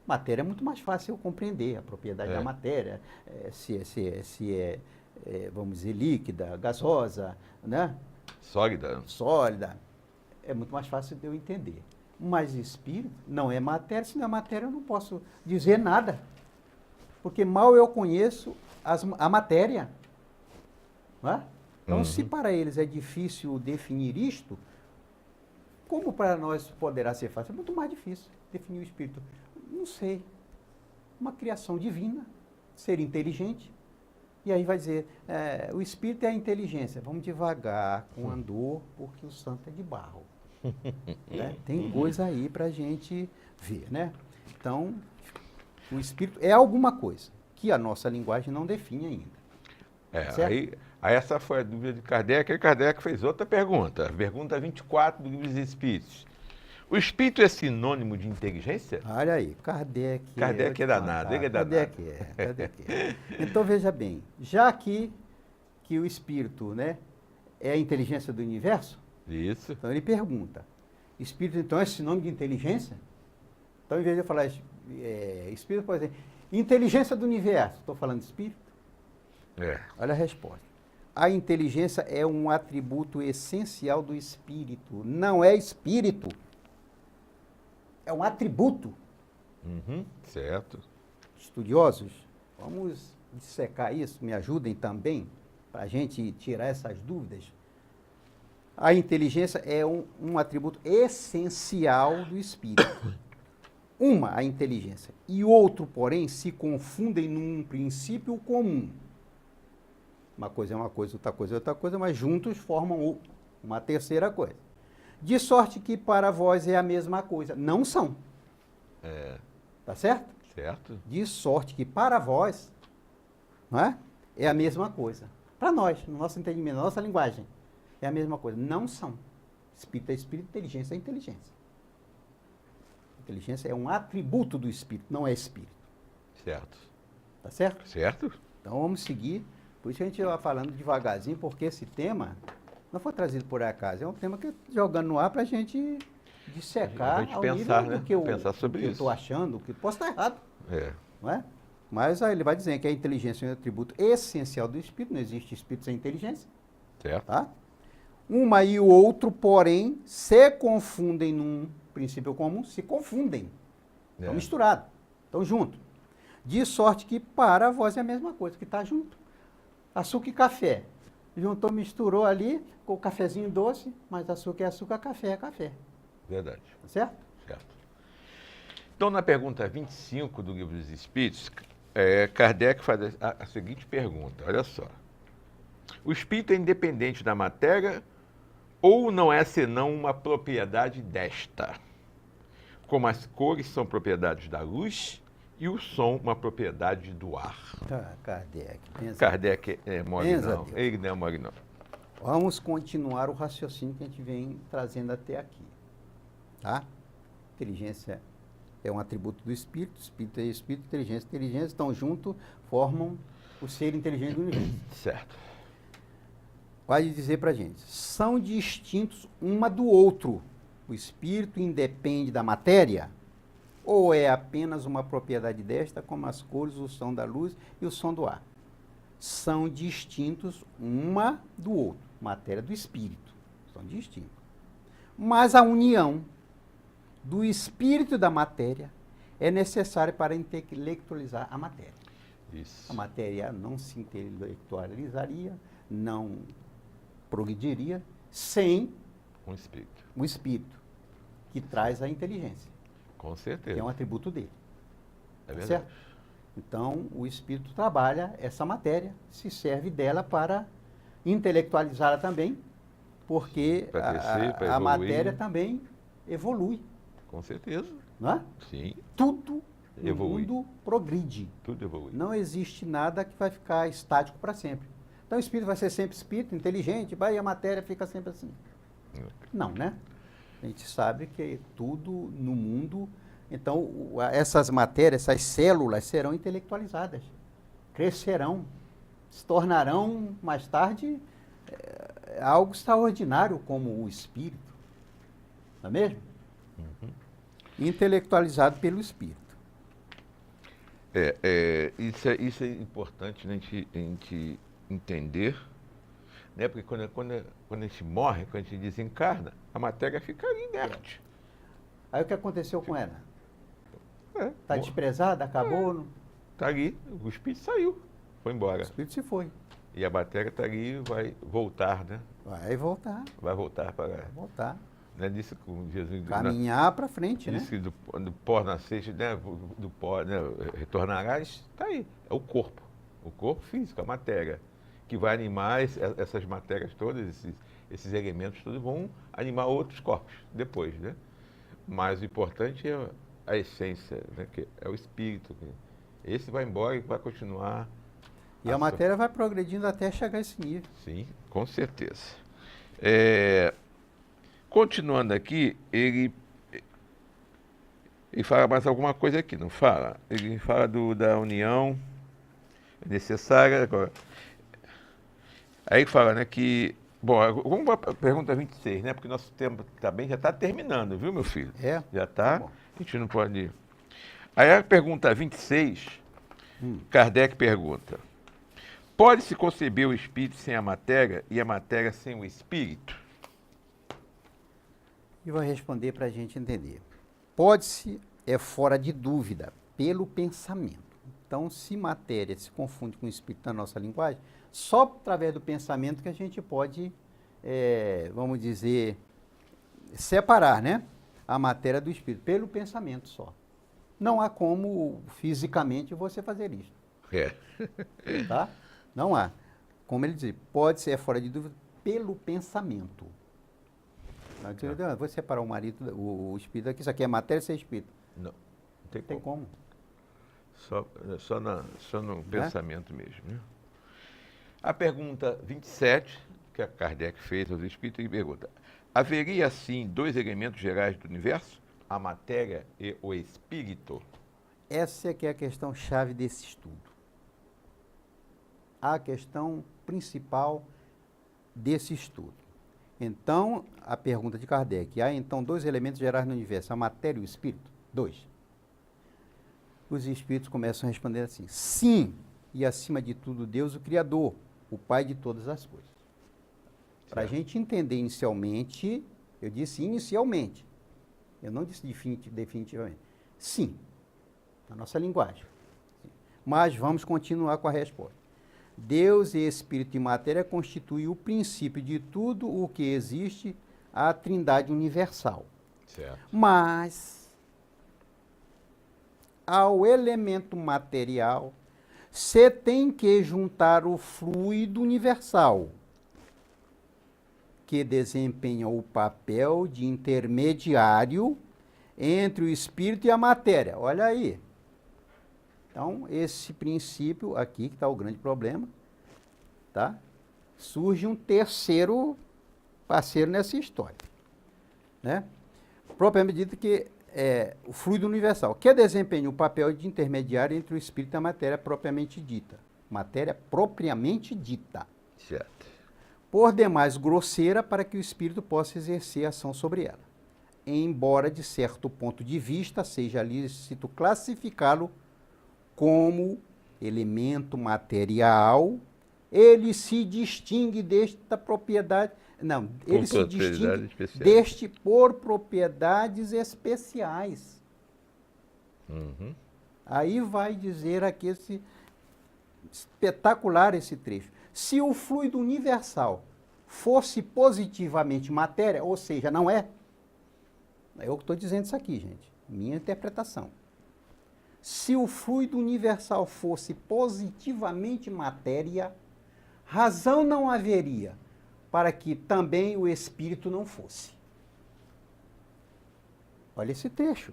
Matéria é muito mais fácil eu compreender a propriedade da matéria, se é, vamos dizer, líquida, gasosa, né? Sólida. É muito mais fácil de eu entender. Mas espírito não é matéria. Se não é matéria, eu não posso dizer nada. Porque mal eu conheço a matéria. Não é? Então, se para eles é difícil definir isto, como para nós poderá ser fácil? É muito mais difícil definir o espírito. Não sei. Uma criação divina, ser inteligente. E aí vai dizer, o espírito é a inteligência. Vamos devagar, com andor, porque o santo é de barro. Né? Tem coisa aí para a gente ver, né? Então, o espírito é alguma coisa que a nossa linguagem não define ainda. Aí essa foi a dúvida de Kardec, e Kardec fez outra pergunta, pergunta 24 do Livro dos Espíritos. O espírito é sinônimo de inteligência? Olha aí, Kardec é danado, ele é danado. Kardec é. Então, veja bem, já que o espírito, né, é a inteligência do universo, isso. Então ele pergunta, espírito então é sinônimo de inteligência? Então, em vez de eu falar espírito, por exemplo, inteligência do universo, estou falando de espírito? Olha a resposta. A inteligência é um atributo essencial do espírito, não é espírito. É um atributo. Certo. Estudiosos, vamos dissecar isso, me ajudem também, para a gente tirar essas dúvidas. A inteligência é um atributo essencial do espírito. A inteligência, e outro, porém, se confundem num princípio comum. Uma coisa é uma coisa, outra coisa é outra coisa, mas juntos formam uma terceira coisa. De sorte que para vós é a mesma coisa. Não são. Tá certo? Certo. De sorte que para vós, não é? É a mesma coisa. Para nós, no nosso entendimento, na nossa linguagem, é a mesma coisa. Não são. Espírito é espírito, inteligência é inteligência. Inteligência é um atributo do espírito, não é espírito. Certo. Tá certo? Certo. Então vamos seguir. Por isso a gente vai falando devagarzinho, porque esse tema não foi trazido por acaso. É um tema que jogando no ar para a gente dissecar, a gente pensar, nível né? do que eu estou achando, que posso estar errado. Não é? Mas aí ele vai dizer que a inteligência é um atributo essencial do espírito, não existe espírito sem inteligência. Certo. Tá? Uma e o outro, porém, se confundem num princípio comum, se confundem. Estão misturados, estão juntos. De sorte que para vós é a mesma coisa, que está junto. Açúcar e café. Juntou, misturou ali com o cafezinho doce, mas açúcar é açúcar, café é café. Verdade. Tá certo? Certo. Então, na pergunta 25 do Livro dos Espíritos, Kardec faz a seguinte pergunta, olha só. O espírito é independente da matéria ou não é senão uma propriedade desta? Como as cores são propriedades da luz e o som uma propriedade do ar. Kardec. Kardec é mole não, ele não é mole não. Vamos continuar o raciocínio que a gente vem trazendo até aqui. Tá? Inteligência é um atributo do espírito, espírito é espírito, inteligência estão juntos, formam o ser inteligente do universo. Certo. Vai dizer para a gente, são distintos uma do outro. O espírito independe da matéria ou é apenas uma propriedade desta, como as cores, o som da luz e o som do ar? São distintos uma do outro, matéria do espírito, são distintos. Mas a união do espírito e da matéria é necessária para intelectualizar a matéria. Isso. A matéria não se intelectualizaria, não progrediria sem Um espírito. o espírito, que traz a inteligência, Com que certeza. é um atributo dele. É Tá verdade. certo? Então, o espírito trabalha essa matéria, se serve dela para intelectualizá-la também, porque Pra crescer, pra a evoluir. matéria também evolui, Com certeza. não é? Sim, Tudo no Evolui. mundo progride. tudo evolui. Não existe nada que vai ficar estático para sempre. Então, o espírito vai ser sempre espírito, inteligente, e a matéria fica sempre assim. Não, né? A gente sabe que tudo no mundo... Então, essas matérias, essas células serão intelectualizadas, crescerão, se tornarão, mais tarde, algo extraordinário como o espírito. Não é mesmo? Intelectualizado pelo espírito. Isso é importante, né, a gente entender, né? Porque quando a gente morre, quando a gente desencarna, a matéria fica ali inerte. Aí o que aconteceu com ela? Está Bom, desprezada, acabou, não- tá ali, o espírito saiu, foi o embora. espírito se foi. E a matéria está ali e vai voltar, né? Vai voltar, Vai voltar para... vai voltar. Né, disso que Jesus... Caminhar para frente, né? Disse que do pó nasceste, né, do pó, né, retornarás, está aí, é o corpo físico, a matéria, que vai animar essas matérias todas, esses elementos todos vão animar outros corpos depois, né? Mas o importante é a essência, né, que é o espírito. Esse vai embora e vai continuar. E a matéria vai progredindo até chegar a esse nível. Sim, com certeza. Continuando aqui, ele fala mais alguma coisa aqui, não fala? Ele fala da união necessária. Agora. Aí ele fala, né, que... Bom, vamos para a pergunta 26, né? Porque nosso tempo também já está terminando, viu, meu filho? É? Já está. Tá bom. A gente não pode... Aí a pergunta 26, Kardec pergunta: pode-se conceber o espírito sem a matéria e a matéria sem o espírito? E vai responder para a gente entender. Pode-se é fora de dúvida, pelo pensamento. Então, se matéria se confunde com o espírito na nossa linguagem, só através do pensamento que a gente pode, vamos dizer, separar, né, a matéria do espírito, pelo pensamento só. Não há como fisicamente você fazer isso. Tá? Não há. Como ele diz, pode ser fora de dúvida pelo pensamento. Eu vou separar o marido, o espírito aqui, isso aqui é matéria, isso é espírito. Não tem Tem como. Só no pensamento mesmo. Né? A pergunta 27, que a Kardec fez aos espíritos, ele pergunta: haveria, assim, dois elementos gerais do universo? A matéria e o espírito? Essa é que é a questão chave desse estudo. A questão principal desse estudo. Então, a pergunta de Kardec: há então dois elementos gerais no universo, a matéria e o espírito? Dois. Os espíritos começam a responder assim: sim, e acima de tudo Deus, o Criador, o Pai de todas as coisas. Para a gente entender inicialmente, eu disse inicialmente, eu não disse definitivamente. Sim, na nossa linguagem. Sim. Mas vamos continuar com a resposta. Deus e Espírito e matéria constituem o princípio de tudo o que existe, a trindade universal. Certo. Mas, ao elemento material, você tem que juntar o fluido universal, que desempenha o papel de intermediário entre o espírito e a matéria. Olha aí. Então, esse princípio aqui, que está o grande problema, tá? Surge um terceiro parceiro nessa história, né? Propriamente dito que o fluido universal, que desempenha o papel de intermediário entre o espírito e a matéria propriamente dita. Matéria propriamente dita. Certo. Por demais grosseira para que o espírito possa exercer ação sobre ela. embora de certo ponto de vista seja lícito classificá-lo como elemento material, ele se distingue desta propriedade, não, ele se distingue deste por propriedades especiais. Uhum. Aí vai dizer aqui espetacular esse trecho. Se o fluido universal fosse positivamente matéria, ou seja, não é, eu estou dizendo isso aqui, gente, minha interpretação. Se o fluido universal fosse positivamente matéria, razão não haveria para que também o espírito não fosse. Olha esse trecho.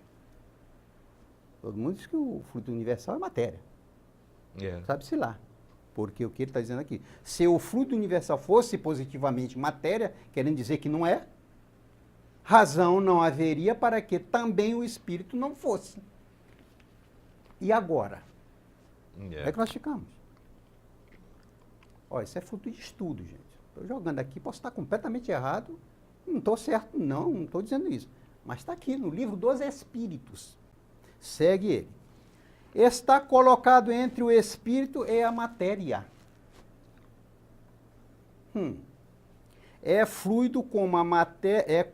Todo mundo diz que o fluido universal é matéria. Sabe-se lá. Porque o que ele está dizendo aqui? Se o fluido universal fosse positivamente matéria, querendo dizer que não é, razão não haveria para que também o espírito não fosse. E agora? Como é que nós ficamos? Olha, isso é fruto de estudo, gente. Estou jogando aqui, posso estar completamente errado, não estou certo, não estou dizendo isso. Mas está aqui no livro dos Espíritos. Segue ele. Está colocado entre o espírito e a matéria. É fluido como a matéria,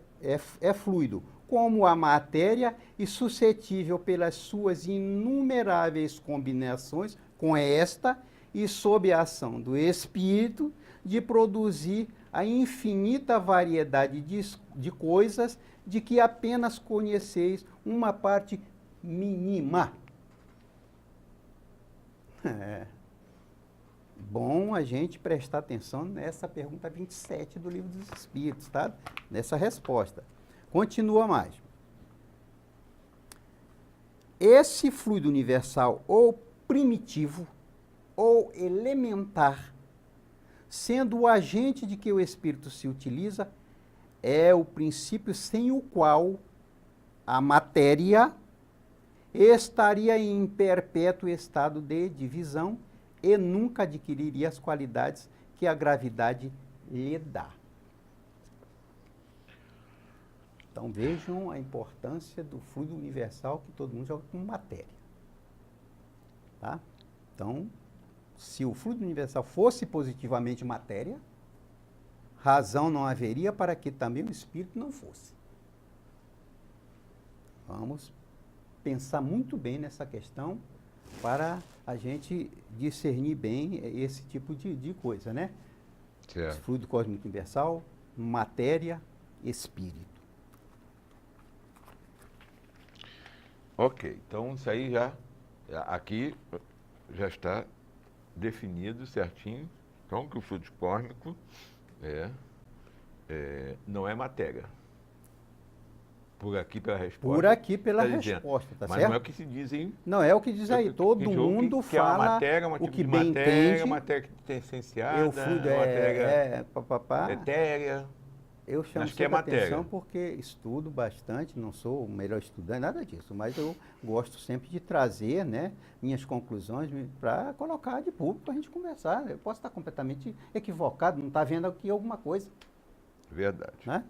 é fluido como a matéria e suscetível pelas suas inumeráveis combinações com esta e sob a ação do espírito de produzir a infinita variedade de coisas de que apenas conheceis uma parte mínima. É bom a gente prestar atenção nessa pergunta 27 do Livro dos Espíritos, tá? Nessa resposta. Continua mais. Esse fluido universal ou primitivo ou elementar, sendo o agente de que o espírito se utiliza, é o princípio sem o qual a matéria estaria em perpétuo estado de divisão e nunca adquiriria as qualidades que a gravidade lhe dá. Então vejam a importância do fluido universal que todo mundo joga como matéria. Tá? Então, se o fluido universal fosse positivamente matéria, razão não haveria para que também o espírito não fosse. Vamos pensar muito bem nessa questão para a gente discernir bem esse tipo de coisa, né? Certo. Fluido cósmico universal, matéria, espírito. Ok, então isso aí aqui já está definido certinho. Então, que o fluido cósmico não é matéria. Por aqui pela resposta. Por aqui pela tá resposta, tá Mas certo? não é o que se dizem. Não é o que diz aí. Todo mundo que fala é uma matéria, uma o tipo que de bem matéria, entende. matéria que tem essenciada, O fluido matéria papapá. etérea. Eu chamo Acho que é sempre matéria. atenção porque estudo bastante, não sou o melhor estudante, nada disso, mas eu gosto sempre de trazer, né, minhas conclusões para colocar de público para a gente conversar. Eu posso estar completamente equivocado, não está vendo aqui alguma coisa. Verdade. Né?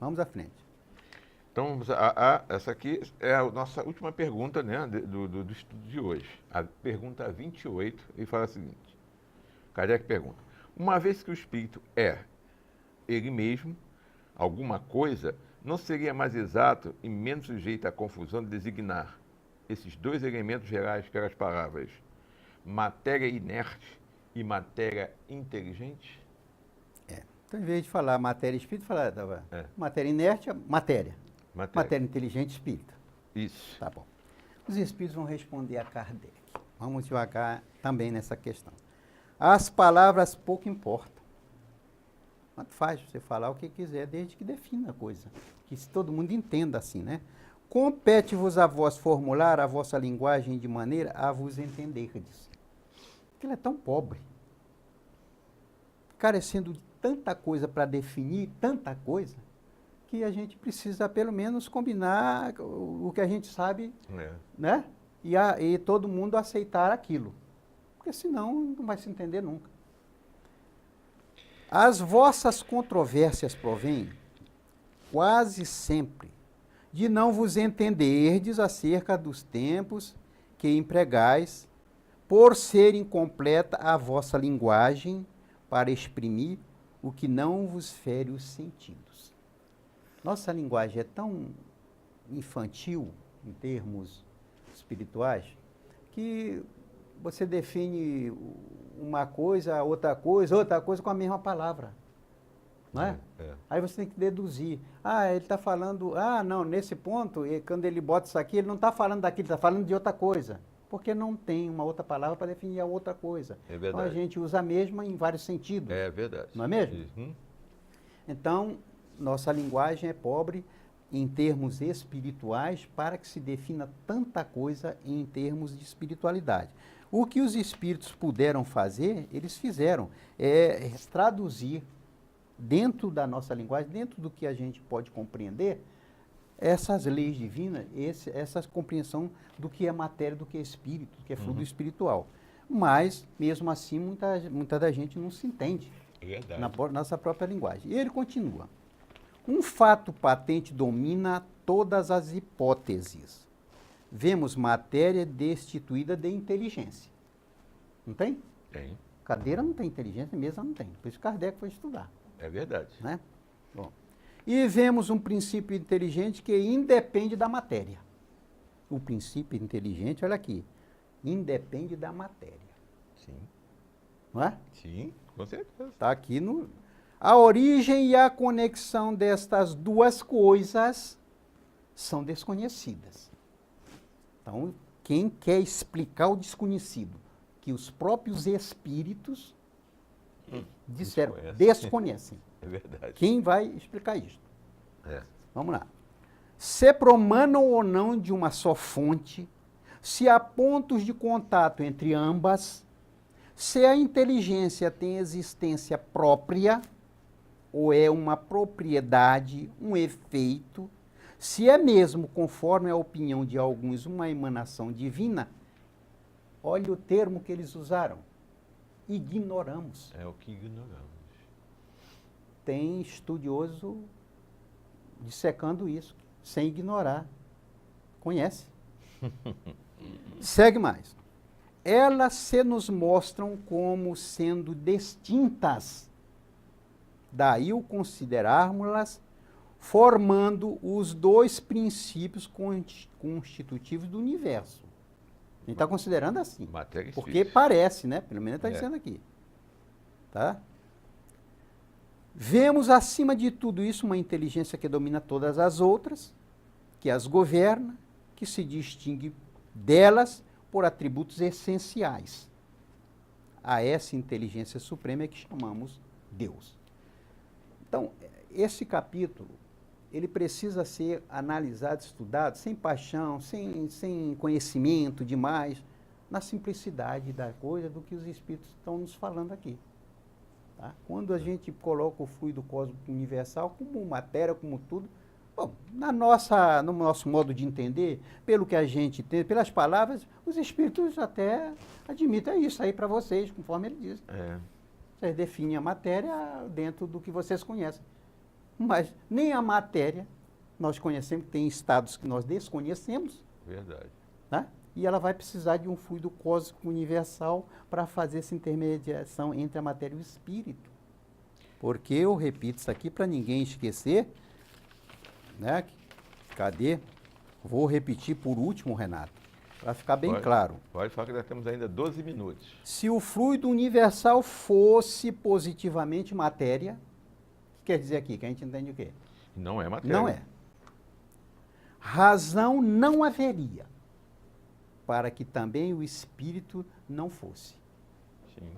Vamos à frente. Então, essa aqui é a nossa última pergunta, né, do estudo de hoje. A pergunta 28, ele fala o seguinte. Kardec pergunta. Uma vez que o espírito é ele mesmo, alguma coisa, não seria mais exato e menos sujeito à confusão de designar esses dois elementos gerais pelas palavras matéria inerte e matéria inteligente? Então, em vez de falar matéria e espírito, falar matéria inerte, matéria inteligente, espírito. Isso. Tá bom. Os espíritos vão responder a Kardec. Vamos devagar também nessa questão. As palavras pouco importam. Quanto faz você falar o que quiser, desde que defina a coisa. Que se todo mundo entenda assim, né? Compete-vos a vós formular a vossa linguagem de maneira a vos entenderdes. Porque ele é tão pobre. Carecendo de tanta coisa para definir, tanta coisa, que a gente precisa pelo menos combinar o que a gente sabe, né? E todo mundo aceitar aquilo. Porque senão não vai se entender nunca. As vossas controvérsias provêm quase sempre de não vos entenderdes acerca dos tempos que empregais, por ser incompleta a vossa linguagem para exprimir o que não vos fere os sentidos. Nossa linguagem é tão infantil, em termos espirituais, que você define uma coisa, outra coisa com a mesma palavra. Não é? Aí você tem que deduzir. Ele está falando, não, nesse ponto, quando ele bota isso aqui, ele não está falando daquilo, está falando de outra coisa. Porque não tem uma outra palavra para definir a outra coisa. É verdade. Então a gente usa a mesma em vários sentidos. É verdade. Não é mesmo? Uhum. Então, nossa linguagem é pobre em termos espirituais para que se defina tanta coisa em termos de espiritualidade. O que os espíritos puderam fazer, eles fizeram, é traduzir dentro da nossa linguagem, dentro do que a gente pode compreender, essas leis divinas, essa compreensão do que é matéria, do que é espírito, do que é fluido espiritual. Mas, mesmo assim, muita da gente não se entende na nossa própria linguagem. E ele continua. Um fato patente domina todas as hipóteses. Vemos matéria destituída de inteligência. Não tem? Tem. Cadeira não tem inteligência, mesa não tem. Por isso Kardec foi estudar. É verdade. Né? Bom. E vemos um princípio inteligente que independe da matéria. O princípio inteligente, olha aqui, independe da matéria. Sim. Não é? Sim, com certeza. Está aqui no... A origem e a conexão destas duas coisas são desconhecidas. Então, quem quer explicar o desconhecido, que os próprios espíritos disseram, desconhecem. É verdade. Quem vai explicar isso? Vamos lá. Se promanam ou não de uma só fonte, se há pontos de contato entre ambas, se a inteligência tem existência própria, ou é uma propriedade, um efeito, se é mesmo, conforme a opinião de alguns, uma emanação divina, olha o termo que eles usaram, ignoramos. É o que ignoramos. Tem estudioso dissecando isso, sem ignorar. Conhece? Segue mais. Elas se nos mostram como sendo distintas. Daí o considerarmos-las formando os dois princípios constitutivos do universo. A gente está considerando assim. Matéria porque física. Parece, né? Pelo menos está dizendo aqui. Tá? Vemos, acima de tudo isso, uma inteligência que domina todas as outras, que as governa, que se distingue delas por atributos essenciais. A essa inteligência suprema é que chamamos Deus. Então, esse capítulo, ele precisa ser analisado, estudado, sem paixão, sem conhecimento demais, na simplicidade da coisa, do que os Espíritos estão nos falando aqui. Tá? Quando a gente coloca o fluido cósmico universal como matéria, como tudo, bom, no nosso modo de entender, pelo que a gente tem, pelas palavras, os Espíritos até admitem isso aí para vocês, conforme ele diz. Vocês definem a matéria dentro do que vocês conhecem. Mas nem a matéria nós conhecemos, tem estados que nós desconhecemos. Verdade. Tá? E ela vai precisar de um fluido cósmico universal para fazer essa intermediação entre a matéria e o espírito. Porque, eu repito isso aqui para ninguém esquecer, né? Cadê? Vou repetir por último, Renato, para ficar bem claro. Pode falar que nós temos ainda 12 minutos. Se o fluido universal fosse positivamente matéria, o que quer dizer aqui? Que a gente entende o quê? Não é matéria. Não é. Razão não haveria para que também o espírito não fosse. Sim.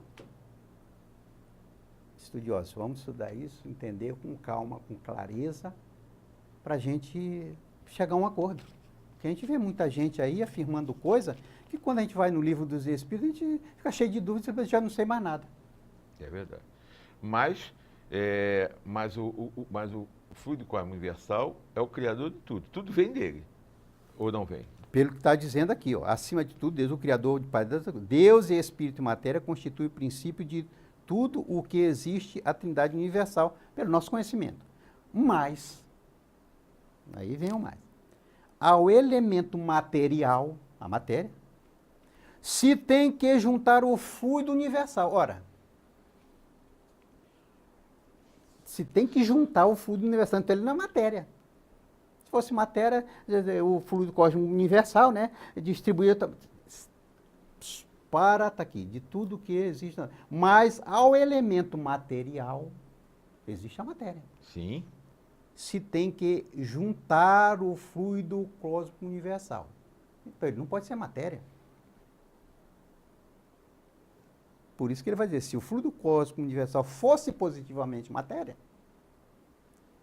Estudiosos, vamos estudar isso, entender com calma, com clareza, para a gente chegar a um acordo. Porque a gente vê muita gente aí afirmando coisa que quando a gente vai no livro dos Espíritos, a gente fica cheio de dúvidas e já não sei mais nada. É verdade. Mas o fluido cósmico universal é o criador de tudo. Tudo vem dele. Ou não vem? Pelo que está dizendo aqui, ó, acima de tudo, Deus, o Criador de Pai, Deus e Espírito e Matéria constituem o princípio de tudo o que existe, a Trindade universal, pelo nosso conhecimento. Mas, aí vem o mais. ao elemento material, a matéria, se tem que juntar o fluido universal. Ora, se tem que juntar o fluido universal, então ele não é matéria. Se fosse matéria, o fluido cósmico universal, né, distribuía para, tá aqui, de tudo que existe. Mas ao elemento material, existe a matéria. Sim. Se tem que juntar o fluido cósmico universal. Então ele não pode ser matéria. Por isso que ele vai dizer, se o fluido cósmico universal fosse positivamente matéria,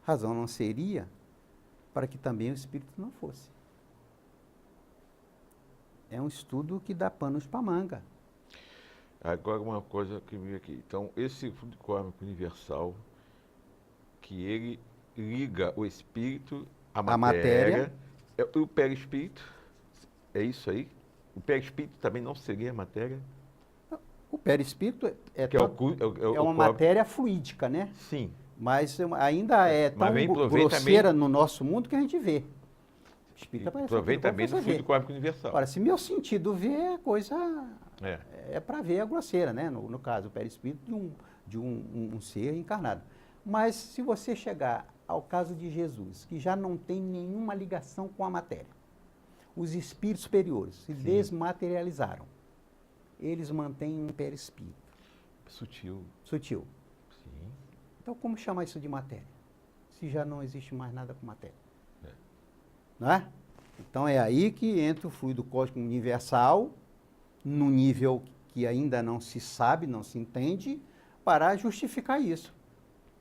razão não seria para que também o espírito não fosse. É um estudo que dá panos para manga. Agora uma coisa que me aqui. Então, esse fluido cósmico universal, que ele liga o espírito à matéria. O perispírito, é isso aí? O perispírito também não seria matéria? O perispírito é uma o matéria fluídica, né? Sim. Mas ainda é tão grosseira no nosso mundo que a gente vê. O espírito aproveita bem do fluido cósmico universal. Agora, se meu sentido ver, a coisa é para ver a grosseira, né? No caso, o perispírito de um ser encarnado. Mas se você chegar ao caso de Jesus, que já não tem nenhuma ligação com a matéria, os espíritos superiores se desmaterializaram. Eles mantêm um perispírito. Sutil. Sutil. Sim. Então, como chamar isso de matéria? Se já não existe mais nada com matéria. Não é? Então, é aí que entra o fluido cósmico universal, no nível que ainda não se sabe, não se entende, para justificar isso.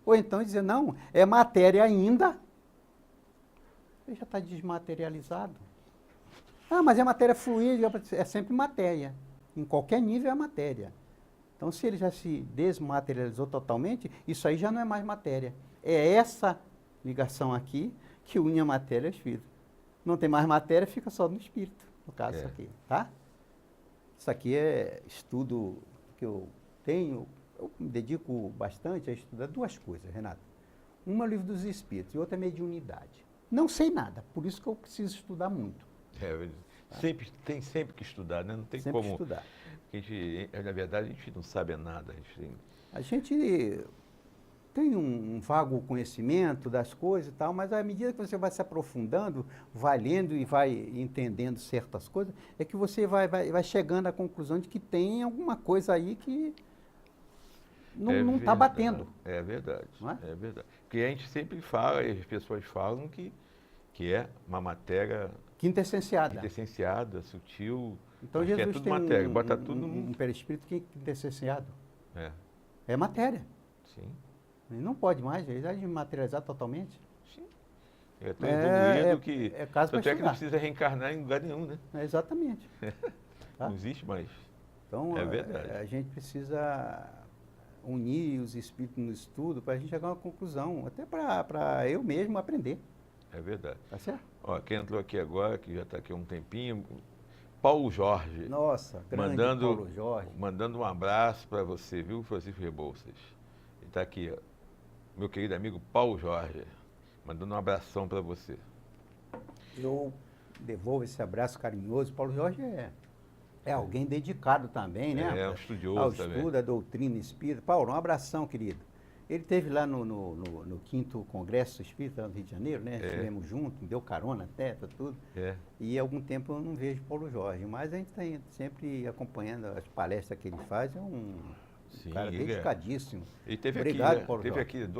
Ou então dizer, não, é matéria ainda, ele já está desmaterializado. Ah, mas é matéria fluida, é sempre matéria. Em qualquer nível é matéria. Então, se ele já se desmaterializou totalmente, isso aí já não é mais matéria. É essa ligação aqui que une a matéria ao espírito. Não tem mais matéria, fica só no espírito, no caso isso aqui, tá? Isso aqui é estudo que eu tenho, eu me dedico bastante a estudar duas coisas, Renato. Uma é o livro dos espíritos e outra é mediunidade. Não sei nada, por isso que eu preciso estudar muito. Tem sempre que estudar, né? Não tem sempre como estudar. Na verdade, a gente não sabe nada. A gente tem um vago conhecimento das coisas e tal, mas à medida que você vai se aprofundando, vai lendo e vai entendendo certas coisas, é que você vai chegando à conclusão de que tem alguma coisa aí que não está batendo. É verdade. Não é? É verdade. Porque a gente sempre fala, e as pessoas falam que é uma matéria quintessenciada, sutil. Então Jesus é tudo tem matéria, bota tudo um perispírito quintessenciado. É matéria. Sim. Ele não pode mais, ele vai materializar totalmente. Sim. É tão evoluído que... É caso para que não precisa reencarnar em lugar nenhum, né? Exatamente. Tá? Não existe mais. Então, é verdade. A gente precisa unir os espíritos no estudo para a gente chegar a uma conclusão, até para eu mesmo aprender. É verdade. Tá certo? Ó, quem entrou aqui agora, que já está aqui há um tempinho, Paulo Jorge. Nossa, grande Paulo Jorge. Mandando um abraço para você, viu, Francisco Rebouças? Ele está aqui, ó, meu querido amigo Paulo Jorge, mandando um abração para você. Eu devolvo esse abraço carinhoso. Paulo Jorge é alguém dedicado também, né? É um estudioso ao também. estudo, a doutrina espírita. Paulo, um abração, querido. Ele esteve lá no 5º Congresso Espírita no Rio de Janeiro, né? Estivemos juntos, me deu carona até, tudo. E há algum tempo eu não vejo Paulo Jorge, mas a gente está sempre acompanhando as palestras que ele faz, é um cara dedicadíssimo. Ele teve Obrigado, aqui, Paulo teve Jorge. aqui,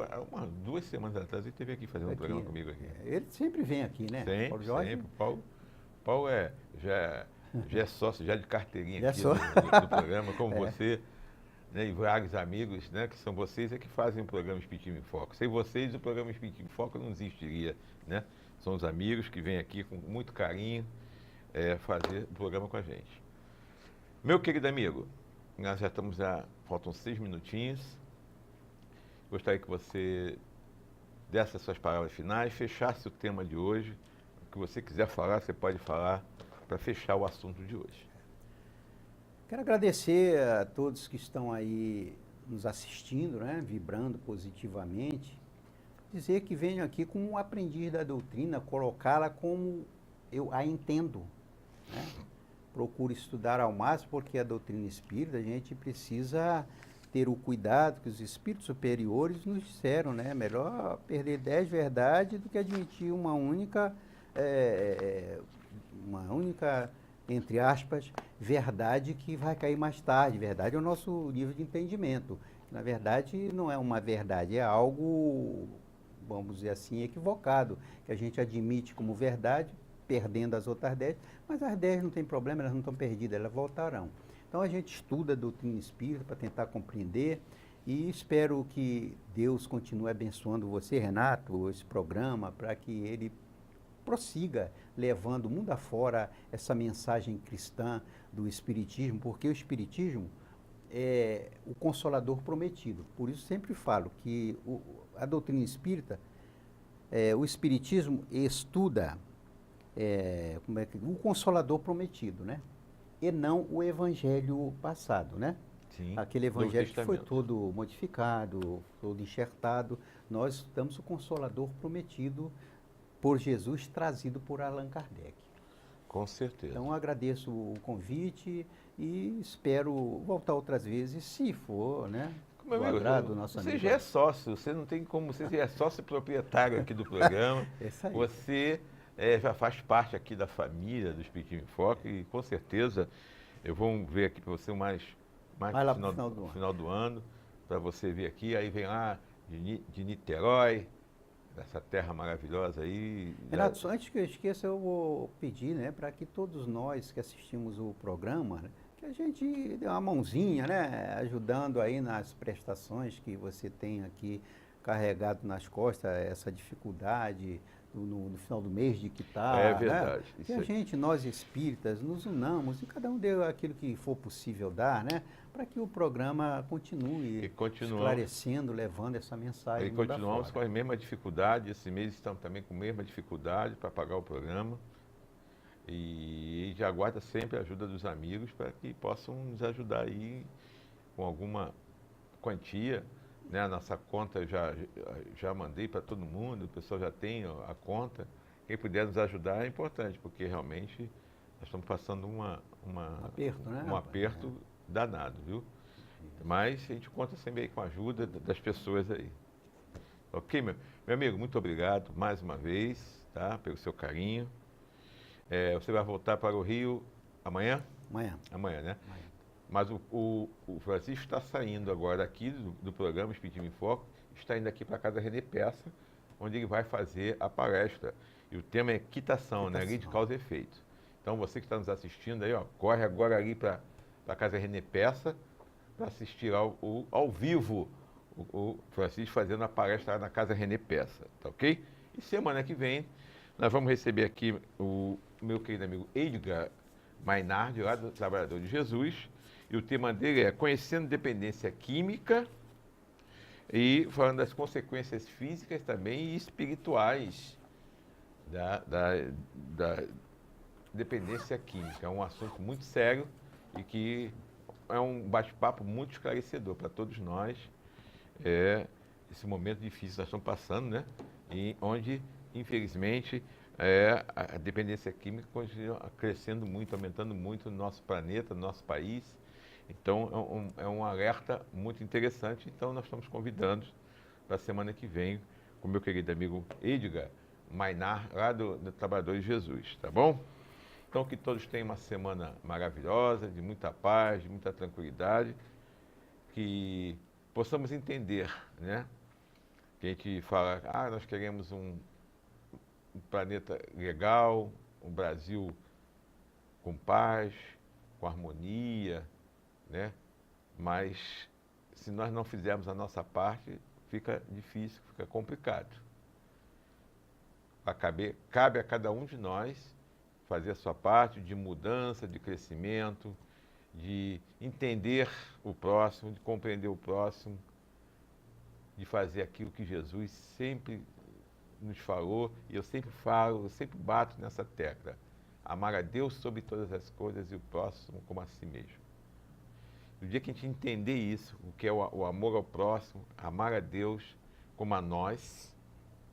2 semanas atrás, ele esteve aqui fazendo um programa comigo aqui. Ele sempre vem aqui, né? Paulo Jorge. Sempre. Paulo já é sócio, já de carteirinha aqui do programa, como você. Né, e vários amigos, né, que são vocês, que fazem o programa Espiritismo em Foco. Sem vocês, o programa Espiritismo em Foco não existiria, né? São os amigos que vêm aqui com muito carinho fazer o programa com a gente. Meu querido amigo, nós já estamos faltam 6 minutinhos. Gostaria que você desse as suas palavras finais, fechasse o tema de hoje. O que você quiser falar, você pode falar para fechar o assunto de hoje. Quero agradecer a todos que estão aí nos assistindo, né, vibrando positivamente. Dizer que venho aqui como um aprendiz da doutrina, colocá-la como eu a entendo, né? Procuro estudar ao máximo, porque a doutrina espírita a gente precisa ter o cuidado que os espíritos superiores nos disseram, né? Melhor perder 10 verdades do que admitir uma única, entre aspas, verdade que vai cair mais tarde. Verdade é o nosso nível de entendimento. Na verdade, não é uma verdade, é algo, vamos dizer assim, equivocado, que a gente admite como verdade, perdendo as outras 10, mas as 10 não tem problema, elas não estão perdidas, elas voltarão. Então a gente estuda a doutrina espírita para tentar compreender e espero que Deus continue abençoando você, Renato, esse programa, para que ele prossiga levando o mundo afora essa mensagem cristã do Espiritismo, porque o Espiritismo é o Consolador prometido. Por isso sempre falo que a doutrina espírita, o Espiritismo estuda o Consolador prometido, né? E não o Evangelho passado, né? Sim, aquele Evangelho que foi todo modificado, todo enxertado. Nós estudamos o Consolador prometido por Jesus, trazido por Allan Kardec. Com certeza. Então, agradeço o convite e espero voltar outras vezes, se for, né? Meu amigo, agrado, nosso você amigo. já é sócio, você não tem como, você já é sócio proprietário aqui do programa. Isso aí. Você já faz parte aqui da família do Espiritismo em Foco e com certeza eu vou ver aqui para você mais Vai lá pro final do ano, para você vir aqui, aí vem lá de Niterói, dessa terra maravilhosa aí. Renato, antes que eu esqueça, eu vou pedir, né, para que todos nós que assistimos o programa, né, que a gente dê uma mãozinha, né, ajudando aí nas prestações que você tem aqui carregado nas costas, essa dificuldade no final do mês de quitar. É verdade. Né? Que a gente, nós espíritas, nos unamos e cada um dê aquilo que for possível dar, né, para que o programa continue esclarecendo, levando essa mensagem. E continuamos com a mesma dificuldade, esse mês estamos também com a mesma dificuldade para pagar o programa. E já aguarda sempre a ajuda dos amigos para que possam nos ajudar aí com alguma quantia. Né? A nossa conta já mandei para todo mundo, o pessoal já tem a conta. Quem puder nos ajudar é importante, porque realmente nós estamos passando um aperto, né? Um aperto danado, viu? Mas a gente conta sempre aí com a ajuda das pessoas aí. Ok, meu amigo, muito obrigado mais uma vez, tá? Pelo seu carinho. Você vai voltar para o Rio amanhã? Amanhã, né? Amanhã. Mas o Francisco está saindo agora aqui do programa Espiritismo em Foco, está indo aqui para a Casa René Peça, onde ele vai fazer a palestra. E o tema é quitação, né? Lei de causa e efeito. Então você que está nos assistindo aí, ó, corre agora ali para a Casa René Peça para assistir ao vivo o Francisco fazendo a palestra lá na Casa René Peça, tá ok? E semana que vem nós vamos receber aqui o meu querido amigo Edgar Mainardi, lá do Trabalhador de Jesus, e o tema dele é Conhecendo Dependência Química e falando das consequências físicas também e espirituais da dependência química. É um assunto muito sério e que é um bate-papo muito esclarecedor para todos nós. Esse momento difícil que nós estamos passando, né? E onde, infelizmente, a dependência química continua crescendo muito, aumentando muito no nosso planeta, no nosso país. Então, é um alerta muito interessante. Então, nós estamos convidando para a semana que vem com o meu querido amigo Edgar Mainar, lá do Trabalhador de Jesus, tá bom? Então, que todos tenham uma semana maravilhosa, de muita paz, de muita tranquilidade, que possamos entender, né? Que a gente fala, nós queremos um planeta legal, um Brasil com paz, com harmonia, né? Mas se nós não fizermos a nossa parte, fica difícil, fica complicado. Cabe a cada um de nós fazer a sua parte de mudança, de crescimento, de entender o próximo, de compreender o próximo, de fazer aquilo que Jesus sempre nos falou, e eu sempre falo, eu sempre bato nessa tecla. Amar a Deus sobre todas as coisas e o próximo como a si mesmo. No dia que a gente entender isso, o que é o amor ao próximo, amar a Deus como a nós,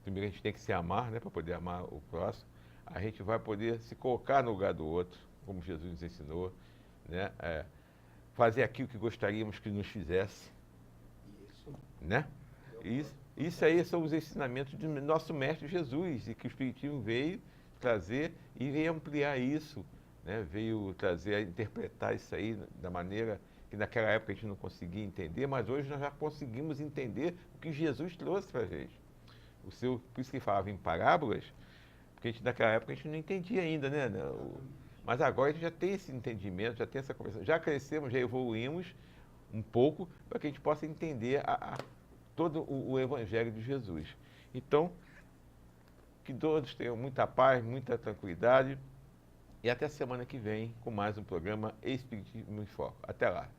primeiro a gente tem que se amar, né, para poder amar o próximo, a gente vai poder se colocar no lugar do outro, como Jesus nos ensinou, né? Fazer aquilo que gostaríamos que nos fizesse, Isso. né? Isso aí são os ensinamentos do nosso Mestre Jesus, e que o Espiritismo veio trazer e veio ampliar isso, né? Veio trazer, interpretar isso aí da maneira que naquela época a gente não conseguia entender, mas hoje nós já conseguimos entender o que Jesus trouxe para a gente. Por isso que ele falava em parábolas, porque naquela época a gente não entendia ainda, né? Mas agora a gente já tem esse entendimento, já tem essa conversa, já crescemos, já evoluímos um pouco para que a gente possa entender todo o Evangelho de Jesus. Então, que todos tenham muita paz, muita tranquilidade, e até a semana que vem com mais um programa Espiritismo em Foco. Até lá.